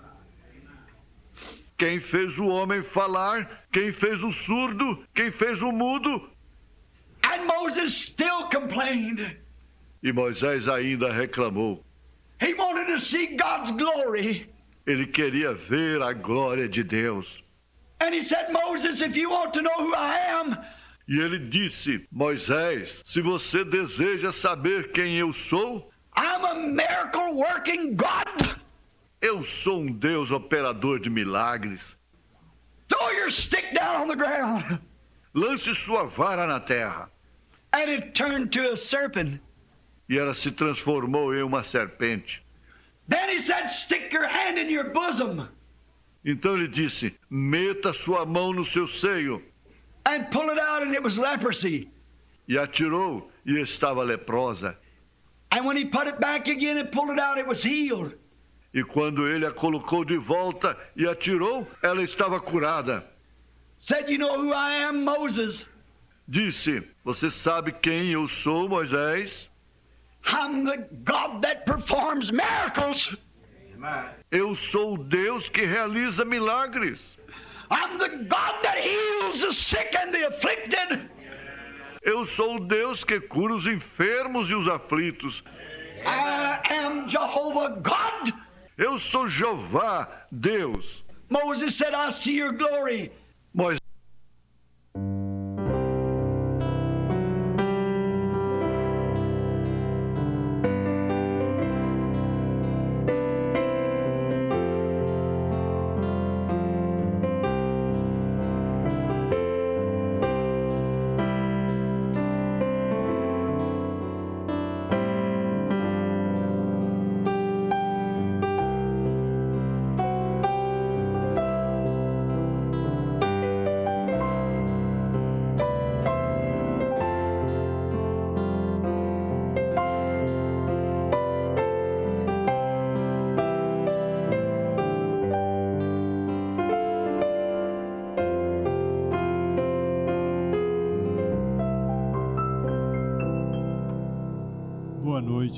Quem fez o homem falar? Quem fez o surdo? Quem fez o mudo? And Moses still complained. E Moisés ainda reclamou. He wanted to see God's glory. Ele queria ver a glória de Deus. And he said, Moses, if you want to know who I am, e ele disse, Moisés, se você deseja saber quem eu sou, I'm a miracle working God. Eu sou Deus operador de milagres. Throw your stick down on the ground. Lance sua vara na terra. And it turned to a serpent. E ela se transformou em uma serpente. Then he said, stick your hand in your bosom. Então ele disse, meta sua mão no seu seio. And pull it out, and it was leprosy. E atirou, e estava leprosa. And when he put it back again and pulled it out, it was healed. E quando ele a colocou de volta e atirou, ela estava curada. Said, you know who I am, Moses? Disse, você sabe quem eu sou, Moisés? I'm the God that performs miracles. Eu sou o Deus que realiza milagres. I'm the God that heals the sick and the afflicted. Eu sou o Deus que cura os enfermos e os aflitos. I am Jehovah God. Eu sou Jeová, Deus. Moses said, I see your glory. Moisés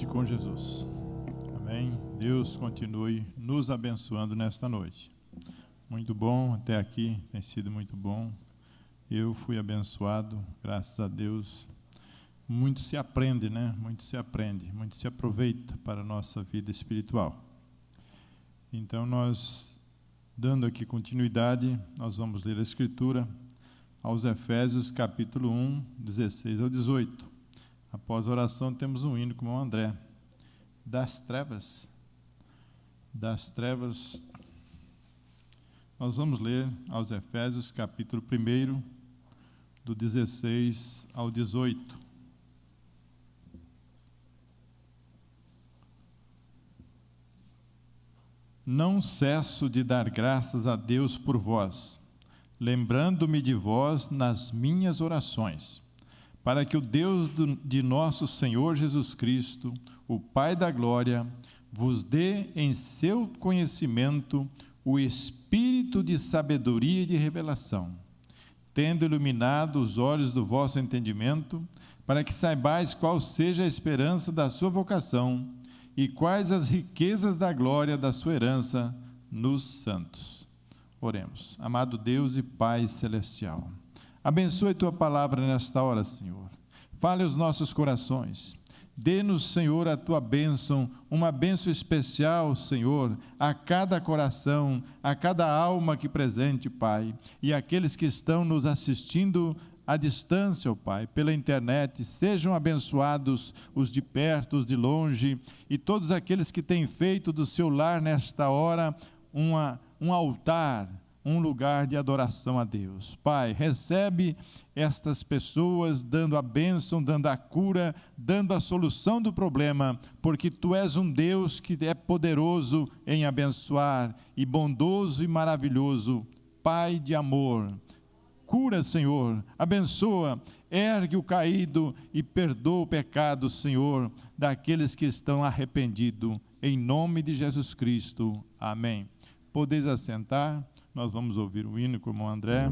com Jesus. Amém? Deus continue nos abençoando nesta noite. Muito bom, até aqui tem sido muito bom. Eu fui abençoado, graças a Deus. Muito se aprende, né? Muito se aprende, muito se aproveita para a nossa vida espiritual. Então, nós, dando aqui continuidade, nós vamos ler a Escritura aos Efésios, capítulo 1, 16 ao 18. Após a oração, temos um hino com o André. Das trevas. Nós vamos ler aos Efésios, capítulo 1, do 16 ao 18. Não cesso de dar graças a Deus por vós, lembrando-me de vós nas minhas orações, para que o Deus de nosso Senhor Jesus Cristo, o Pai da glória, vos dê em seu conhecimento o espírito de sabedoria e de revelação, tendo iluminado os olhos do vosso entendimento, para que saibais qual seja a esperança da sua vocação e quais as riquezas da glória da sua herança nos santos. Oremos. Amado Deus e Pai celestial, abençoe tua palavra nesta hora, Senhor. Fale aos nossos corações. Dê-nos, Senhor, a tua bênção, uma bênção especial, Senhor, a cada coração, a cada alma aqui presente, Pai, e aqueles que estão nos assistindo à distância, ó Pai, pela internet, sejam abençoados os de perto, os de longe, e todos aqueles que têm feito do seu lar nesta hora um altar, um lugar de adoração a Deus. Pai, recebe estas pessoas dando a bênção, dando a cura, dando a solução do problema, porque Tu és um Deus que é poderoso em abençoar e bondoso e maravilhoso, Pai de amor. Cura, Senhor, abençoa, ergue o caído e perdoa o pecado, Senhor, daqueles que estão arrependidos, em nome de Jesus Cristo. Amém. Podeis assentar, nós vamos ouvir o hino com o irmão André.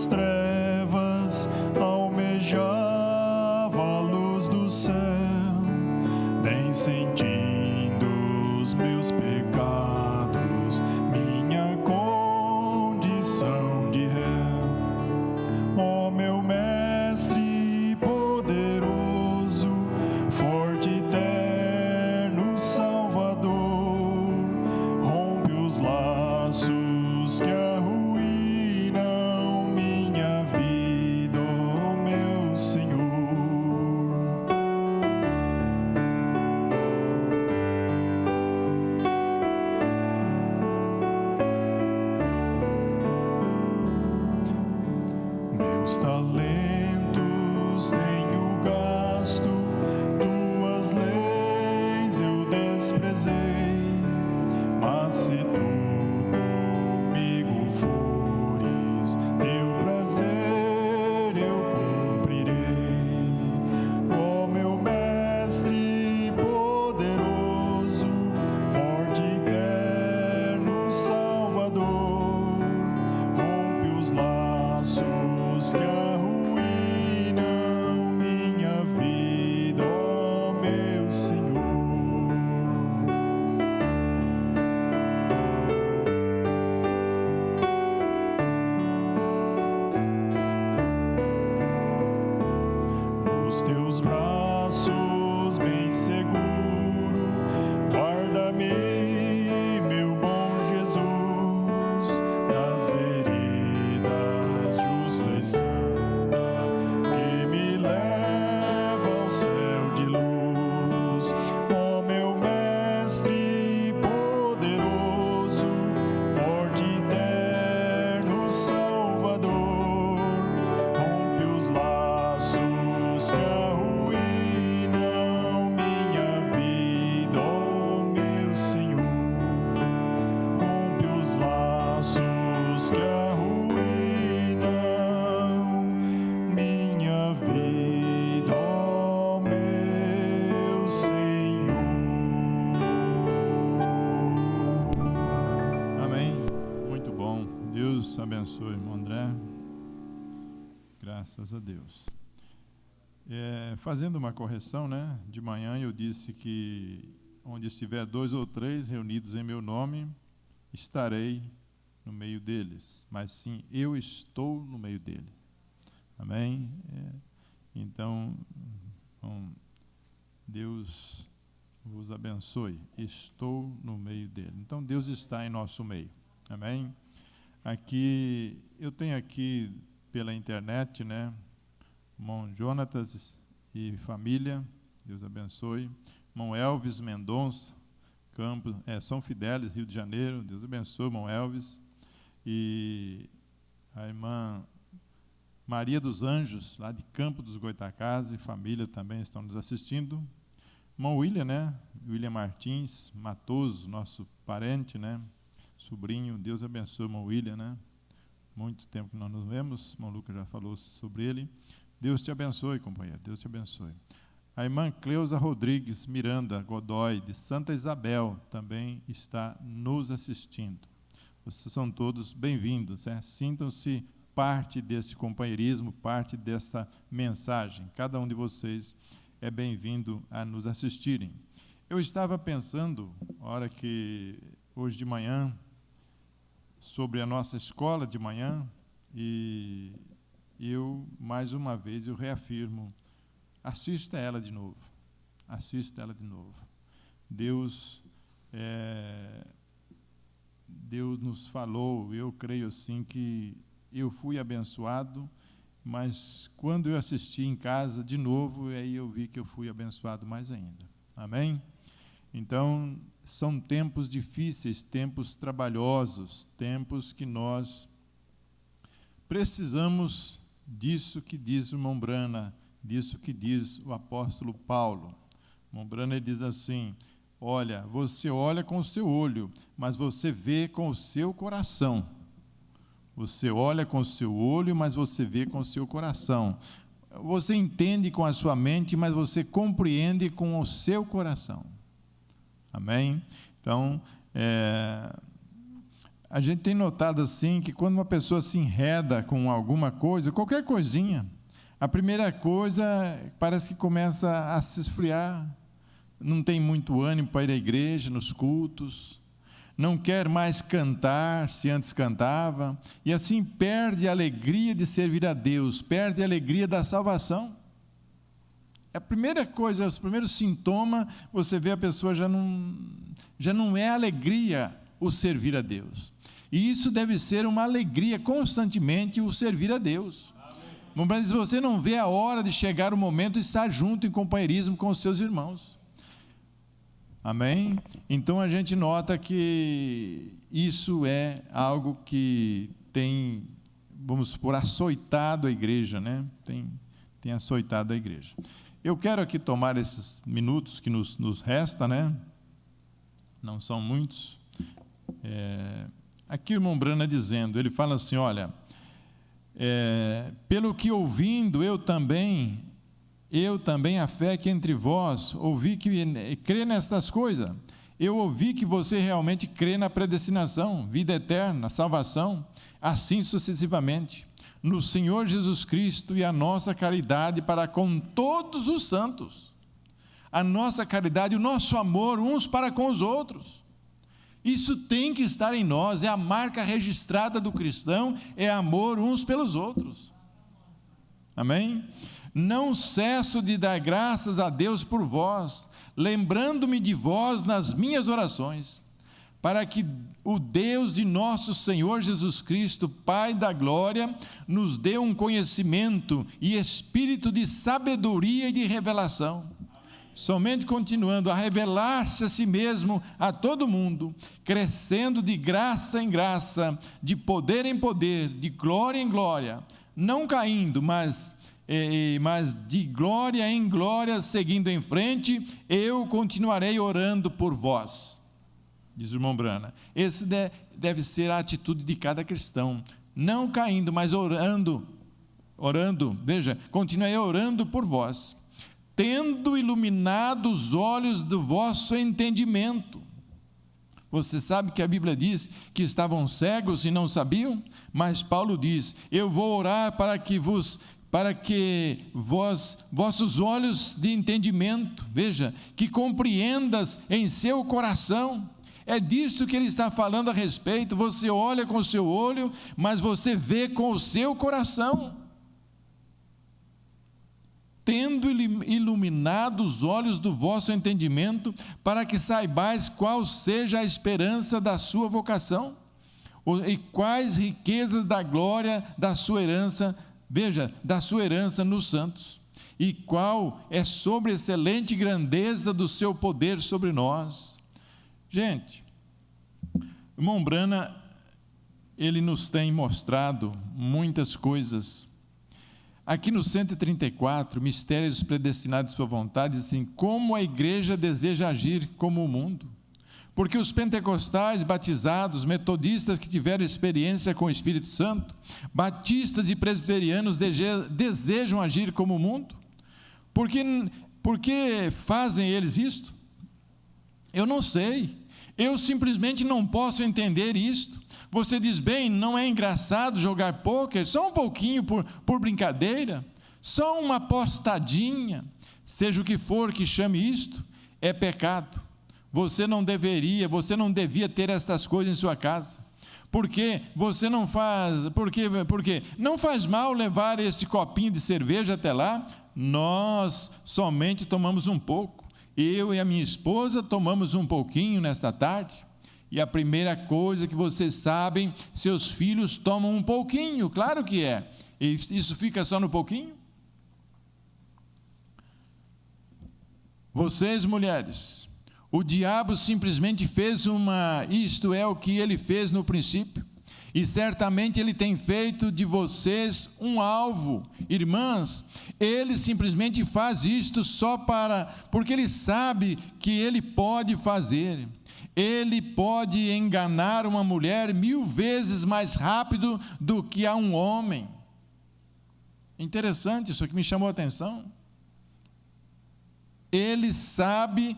Trevas, almejava a luz do céu, nem sentindo os meus pecados, minha condição de réu. Ó meu mestre poderoso, forte e eterno Salvador, rompe os laços que talentos tenho gasto, tuas leis eu desprezei, mas se tu comigo fores, teu prazer eu cumprirei. Ó meu mestre poderoso, forte e eterno Salvador, rompe os laços que arruinam minha vida, ó meu Senhor. Nos teus braços bem seguro, guarda-me, meu bom Jesus, nas veredas justas que me leva ao céu de luz. Ó meu mestre poderoso, forte e eterno Salvador, rompe os laços que arruinam minha vida, ó meu Senhor. Rompe os laços que arruinam minha vida, ó meu Senhor. Amém. Muito bom. Deus abençoe, irmão André. Graças a Deus. Fazendo uma correção, né? De manhã eu disse que onde estiver 2 ou 3 reunidos em meu nome, estarei no meio deles. Mas sim, eu estou no meio deles. Amém? Então, Deus vos abençoe. Estou no meio dele. Então, Deus está em nosso meio. Amém? Aqui, eu tenho aqui pela internet, né? Irmão Jonatas e família, Deus abençoe. Irmão Elvis Mendonça, Campos, São Fidélis, Rio de Janeiro, Deus abençoe, irmão Elvis. E a irmã Maria dos Anjos, lá de Campo dos Goitacazes, e família também estão nos assistindo. Irmão William, né? William Martins, Matoso, nosso parente, né? Sobrinho, Deus abençoe, irmão William, né? Muito tempo que nós nos vemos, irmão Lucas já falou sobre ele. Deus te abençoe, companheiro, Deus te abençoe. A irmã Cleusa Rodrigues Miranda Godoy, de Santa Isabel, também está nos assistindo. Vocês são todos bem-vindos, né? Sintam-se parte desse companheirismo, parte dessa mensagem. Cada um de vocês é bem-vindo a nos assistirem. Eu estava pensando, hoje de manhã, sobre a nossa escola de manhã, E eu, mais uma vez, eu reafirmo, assista ela de novo. Assista ela de novo. Deus nos falou, eu creio assim que eu fui abençoado, mas quando eu assisti em casa de novo, aí eu vi que eu fui abençoado mais ainda. Amém? Então, são tempos difíceis, tempos trabalhosos, tempos que nós precisamos disso que diz o irmão Brana, disso que diz o apóstolo Paulo. O irmão Brana diz assim: olha, você olha com o seu olho, mas você vê com o seu coração. Você olha com o seu olho, mas você vê com o seu coração. Você entende com a sua mente, mas você compreende com o seu coração. Amém? Então, a gente tem notado assim, que quando uma pessoa se enreda com alguma coisa, qualquer coisinha, a primeira coisa parece que começa a se esfriar, não tem muito ânimo para ir à igreja, nos cultos, não quer mais cantar, se antes cantava, e assim perde a alegria de servir a Deus, perde a alegria da salvação. A primeira coisa, os primeiros sintomas, você vê a pessoa já não é alegria o servir a Deus. E isso deve ser uma alegria constantemente o servir a Deus. Mas você não vê a hora de chegar o momento de estar junto em companheirismo com os seus irmãos. Amém? Então a gente nota que isso é algo que tem, vamos supor, açoitado a igreja, né? Tem açoitado a igreja. Eu quero aqui tomar esses minutos que nos resta, né? Não são muitos. Aqui o irmão Brana dizendo, ele fala assim, olha, pelo que ouvindo, eu também a fé que entre vós, ouvi que crê nestas coisas. Eu ouvi que você realmente crê na predestinação, vida eterna, salvação, assim sucessivamente, no Senhor Jesus Cristo e a nossa caridade para com todos os santos. A nossa caridade, o nosso amor uns para com os outros. Isso tem que estar em nós, é a marca registrada do cristão, é amor uns pelos outros. Amém? Não cesso de dar graças a Deus por vós, lembrando-me de vós nas minhas orações, para que o Deus de nosso Senhor Jesus Cristo, Pai da glória, nos dê um conhecimento e espírito de sabedoria e de revelação, somente continuando a revelar-se a si mesmo a todo mundo, crescendo de graça em graça, de poder em poder, de glória em glória, não caindo, mas de glória em glória, seguindo em frente, eu continuarei orando por vós, diz o irmão Brana. Esse deve ser a atitude de cada cristão, não caindo, mas orando, veja, continuarei orando por vós, tendo iluminado os olhos do vosso entendimento. Você sabe que a Bíblia diz que estavam cegos e não sabiam? Mas Paulo diz, eu vou orar para que vossos olhos de entendimento, veja, que compreendas em seu coração. É disto que ele está falando a respeito. Você olha com o seu olho, mas você vê com o seu coração. Tendo iluminado os olhos do vosso entendimento, para que saibais qual seja a esperança da sua vocação, e quais riquezas da glória da sua herança, veja, da sua herança nos santos, e qual é sobre excelente grandeza do seu poder sobre nós. Gente, o irmão Brana, ele nos tem mostrado muitas coisas. Aqui no 134, Mistérios Predestinados de Sua Vontade, assim, como a igreja deseja agir como o mundo. Porque os pentecostais batizados, metodistas que tiveram experiência com o Espírito Santo, batistas e presbiterianos desejam agir como o mundo. Por que fazem eles isto? Eu não sei. Eu simplesmente não posso entender isto. Você diz, bem, não é engraçado jogar pôquer? Só um pouquinho por brincadeira? Só uma apostadinha? Seja o que for que chame isto, é pecado. Você não devia ter estas coisas em sua casa. Porque você não faz, porque não faz mal levar esse copinho de cerveja até lá. Nós somente tomamos um pouco. Eu e a minha esposa tomamos um pouquinho nesta tarde. E a primeira coisa que vocês sabem, seus filhos tomam um pouquinho, claro que é. E isso fica só no pouquinho? Vocês, mulheres, o diabo simplesmente fez isto é o que ele fez no princípio, e certamente ele tem feito de vocês um alvo. Irmãs, ele simplesmente faz isto porque ele sabe que ele pode fazer. Ele pode enganar uma mulher 1000 vezes mais rápido do que a um homem. Interessante, isso aqui me chamou a atenção. Ele sabe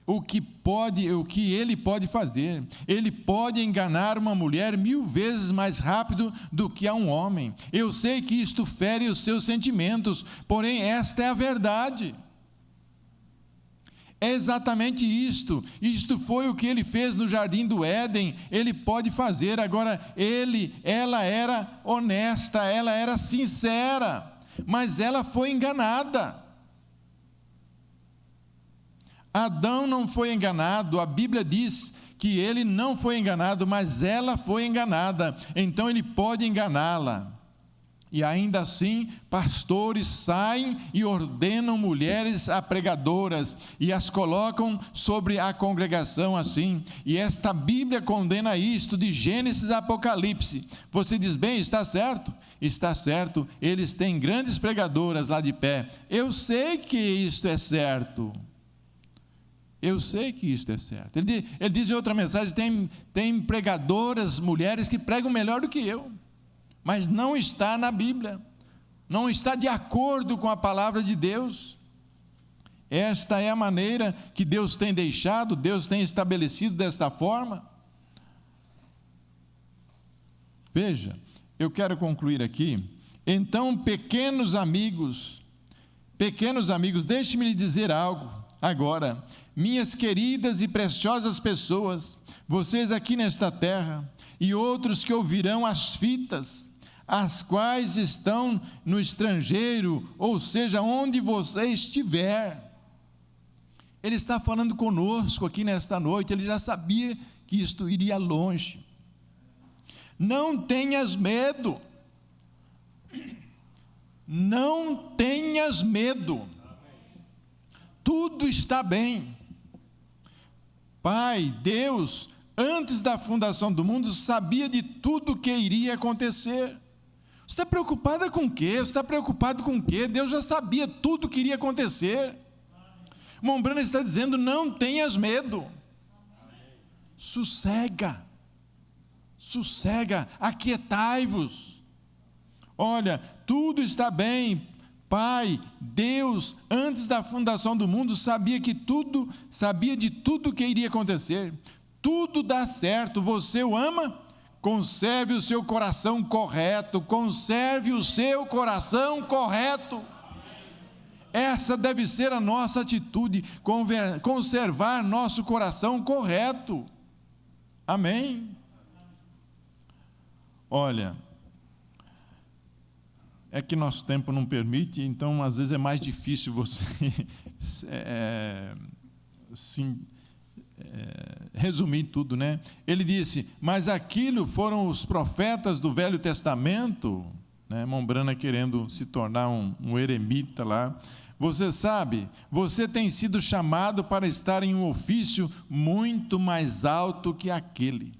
o que ele pode fazer. Ele pode enganar uma mulher 1000 vezes mais rápido do que a um homem. Eu sei que isto fere os seus sentimentos, porém esta é a verdade. É exatamente isto. Isto foi o que ele fez no jardim do Éden. Ele pode fazer. Agora, ela era honesta, ela era sincera, mas ela foi enganada. Adão não foi enganado, a Bíblia diz que ele não foi enganado, mas ela foi enganada, então ele pode enganá-la. E ainda assim, pastores saem e ordenam mulheres a pregadoras e as colocam sobre a congregação assim. E esta Bíblia condena isto de Gênesis a Apocalipse. Você diz, bem, está certo? Está certo, eles têm grandes pregadoras lá de pé. Eu sei que isto é certo. Eu sei que isto é certo. Ele diz em outra mensagem, tem pregadoras, mulheres que pregam melhor do que eu. Mas não está na Bíblia, não está de acordo com a palavra de Deus. Esta é a maneira que Deus tem deixado, Deus tem estabelecido desta forma. Veja, eu quero concluir aqui. Então, pequenos amigos, deixe-me lhe dizer algo agora. Minhas queridas e preciosas pessoas, vocês aqui nesta terra e outros que ouvirão as fitas, as quais estão no estrangeiro, ou seja, onde você estiver. Ele está falando conosco aqui nesta noite, ele já sabia que isto iria longe. Não tenhas medo. Não tenhas medo. Tudo está bem. Pai, Deus, antes da fundação do mundo, sabia de tudo o que iria acontecer. Você está preocupada com o quê? Você está preocupado com o quê? Deus já sabia tudo o que iria acontecer. Irmão Branham está dizendo, não tenhas medo. Sossega, aquietai-vos. Olha, tudo está bem. Pai, Deus, antes da fundação do mundo, sabia de tudo que iria acontecer. Tudo dá certo. Você o ama? Conserve o seu coração correto. Conserve o seu coração correto. Essa deve ser a nossa atitude, conservar nosso coração correto. Amém? Olha, é que nosso tempo não permite, então às vezes é mais difícil você resumir tudo, né? Ele disse, mas aquilo foram os profetas do Velho Testamento, né? Mombrana querendo se tornar um eremita lá. Você sabe, você tem sido chamado para estar em um ofício muito mais alto que aquele.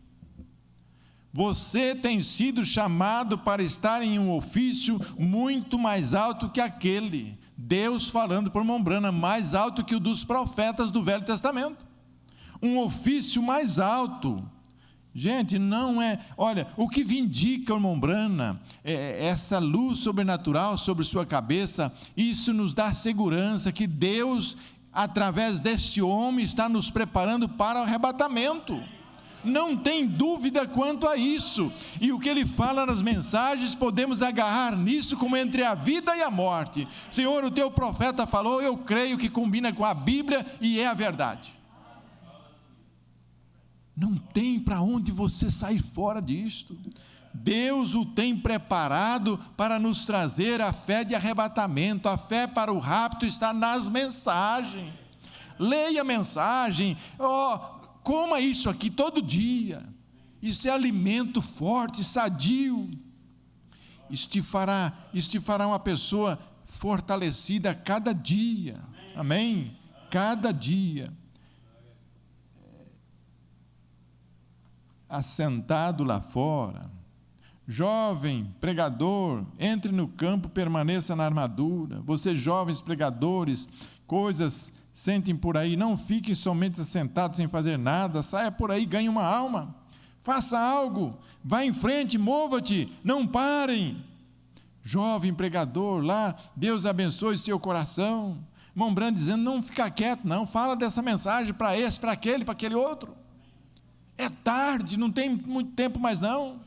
Você tem sido chamado para estar em um ofício muito mais alto que aquele. Deus falando por Mombrana, mais alto que o dos profetas do Velho Testamento. Um ofício mais alto. Gente, não é... Olha, o que vindica o Mombrana, essa luz sobrenatural sobre sua cabeça, isso nos dá segurança que Deus, através deste homem, está nos preparando para o arrebatamento. Não tem dúvida quanto a isso. E o que ele fala nas mensagens, podemos agarrar nisso como entre a vida e a morte. Senhor, o teu profeta falou, eu creio que combina com a Bíblia e é a verdade. Não tem para onde você sair fora disto. Deus o tem preparado para nos trazer a fé de arrebatamento. A fé para o rapto está nas mensagens. Leia a mensagem, coma isso aqui todo dia. Isso é alimento forte, sadio. Isso te fará uma pessoa fortalecida a cada dia. Amém? Cada dia. Assentado lá fora, jovem pregador, entre no campo, permaneça na armadura. Vocês jovens pregadores, coisas sentem por aí, não fiquem somente assentados sem fazer nada, saia por aí, ganhe uma alma, faça algo, vá em frente, mova-te, não parem. Jovem pregador lá, Deus abençoe seu coração. Irmão Brando dizendo, não fica quieto não, fala dessa mensagem para esse, para aquele outro. É tarde, não tem muito tempo mais não.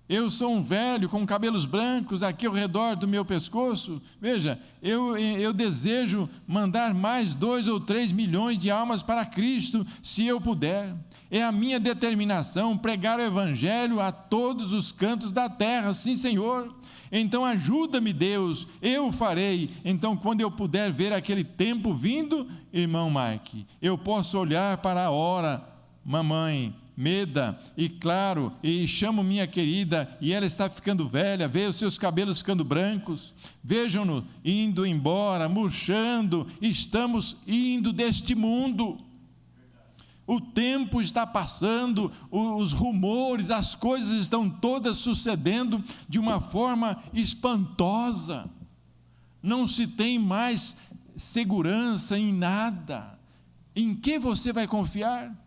Eu sou um velho com cabelos brancos aqui ao redor do meu pescoço. Veja, eu desejo mandar mais 2 ou 3 milhões de almas para Cristo, se eu puder. É a minha determinação pregar o Evangelho a todos os cantos da terra, sim, Senhor. Então ajuda-me, Deus, eu farei. Então, quando eu puder ver aquele tempo vindo, irmão Mike, eu posso olhar para a hora, mamãe Meda, e claro, e chamo minha querida, e ela está ficando velha, veja os seus cabelos ficando brancos, vejam-no indo embora, murchando, estamos indo deste mundo. O tempo está passando, os rumores, as coisas estão todas sucedendo de uma forma espantosa. Não se tem mais segurança em nada. Em que você vai confiar?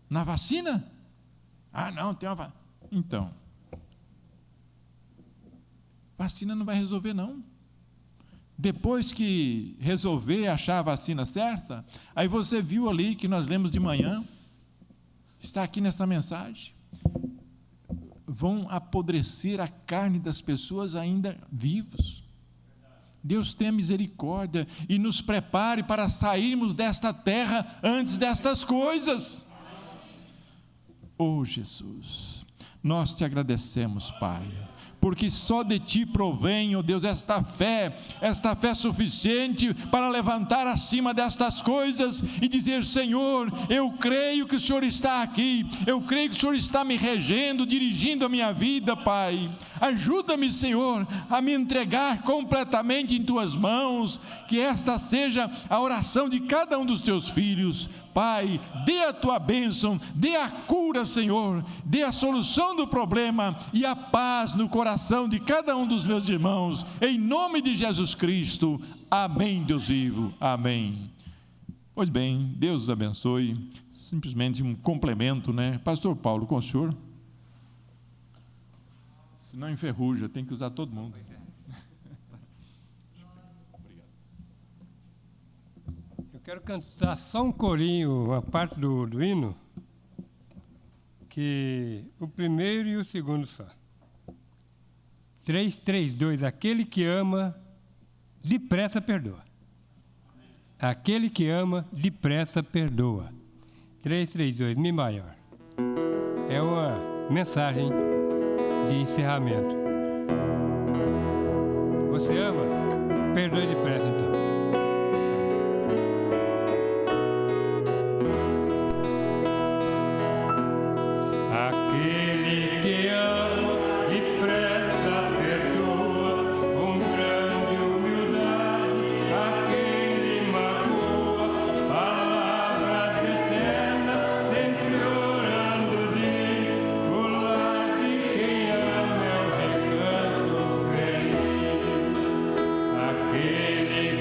Na vacina? Ah, não, tem uma vacina. Então, vacina não vai resolver, não. Depois que resolver achar a vacina certa, aí você viu ali que nós lemos de manhã, está aqui nessa mensagem, vão apodrecer a carne das pessoas ainda vivos. Deus tenha misericórdia e nos prepare para sairmos desta terra antes destas coisas. Oh, Jesus, nós te agradecemos, Pai, porque só de Ti provém, ó Deus, esta fé suficiente para levantar acima destas coisas e dizer, Senhor, eu creio que o Senhor está aqui, eu creio que o Senhor está me regendo, dirigindo a minha vida, Pai. Ajuda-me, Senhor, a me entregar completamente em Tuas mãos, que esta seja a oração de cada um dos Teus filhos. Pai, dê a Tua bênção, dê a cura, Senhor, dê a solução do problema e a paz no coração de cada um dos meus irmãos, em nome de Jesus Cristo, amém, Deus vivo, amém. Pois bem, Deus os abençoe. Simplesmente um complemento, né? Pastor Paulo, com o senhor? Senão enferruja, tem que usar todo mundo. Eu quero cantar só um corinho, uma parte do hino, que o primeiro e o segundo só. 3, 3, 2, aquele que ama, depressa perdoa. Aquele que ama, depressa perdoa. 3, 3, 2, Mi maior. É uma mensagem de encerramento. Você ama? Perdoe depressa, então. Aquele que ama, depressa perdoa, com grande humildade, a quem lhe magoa, palavras eternas, sempre orando diz, o lar de quem ama é o recanto feliz. Aquele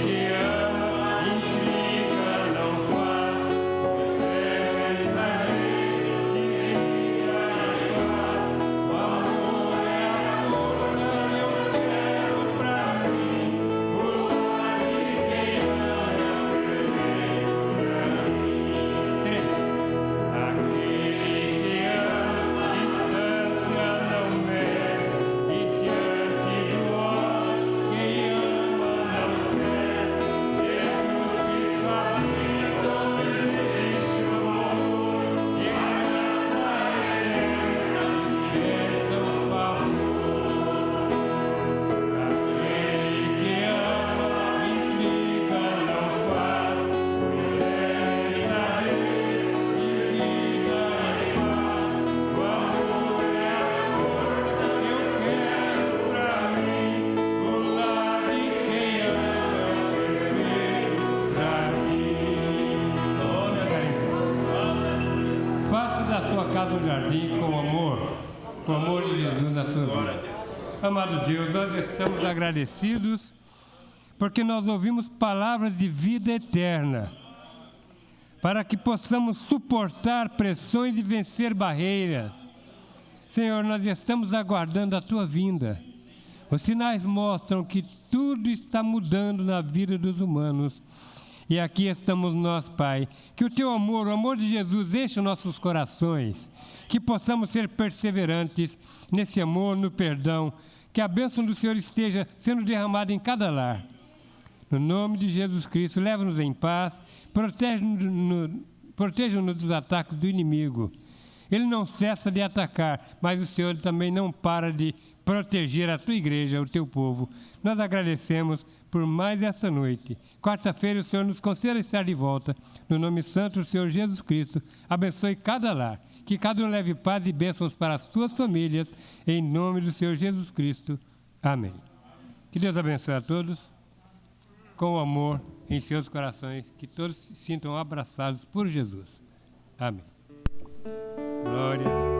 sua casa no jardim com o amor de Jesus na sua vida. Amado Deus, nós estamos agradecidos porque nós ouvimos palavras de vida eterna, para que possamos suportar pressões e vencer barreiras. Senhor, nós estamos aguardando a Tua vinda. Os sinais mostram que tudo está mudando na vida dos humanos. E aqui estamos nós, Pai. Que o Teu amor, o amor de Jesus, enche nossos corações. Que possamos ser perseverantes nesse amor, no perdão. Que a bênção do Senhor esteja sendo derramada em cada lar. No nome de Jesus Cristo, leva-nos em paz, proteja-nos dos ataques do inimigo. Ele não cessa de atacar, mas o Senhor também não para de proteger a Tua igreja, o Teu povo. Nós agradecemos por mais esta noite. Quarta-feira o Senhor nos conceda estar de volta. No nome santo do Senhor Jesus Cristo, abençoe cada lar. Que cada um leve paz e bênçãos para as suas famílias. Em nome do Senhor Jesus Cristo. Amém. Que Deus abençoe a todos. Com amor em seus corações, que todos se sintam abraçados por Jesus. Amém. Glória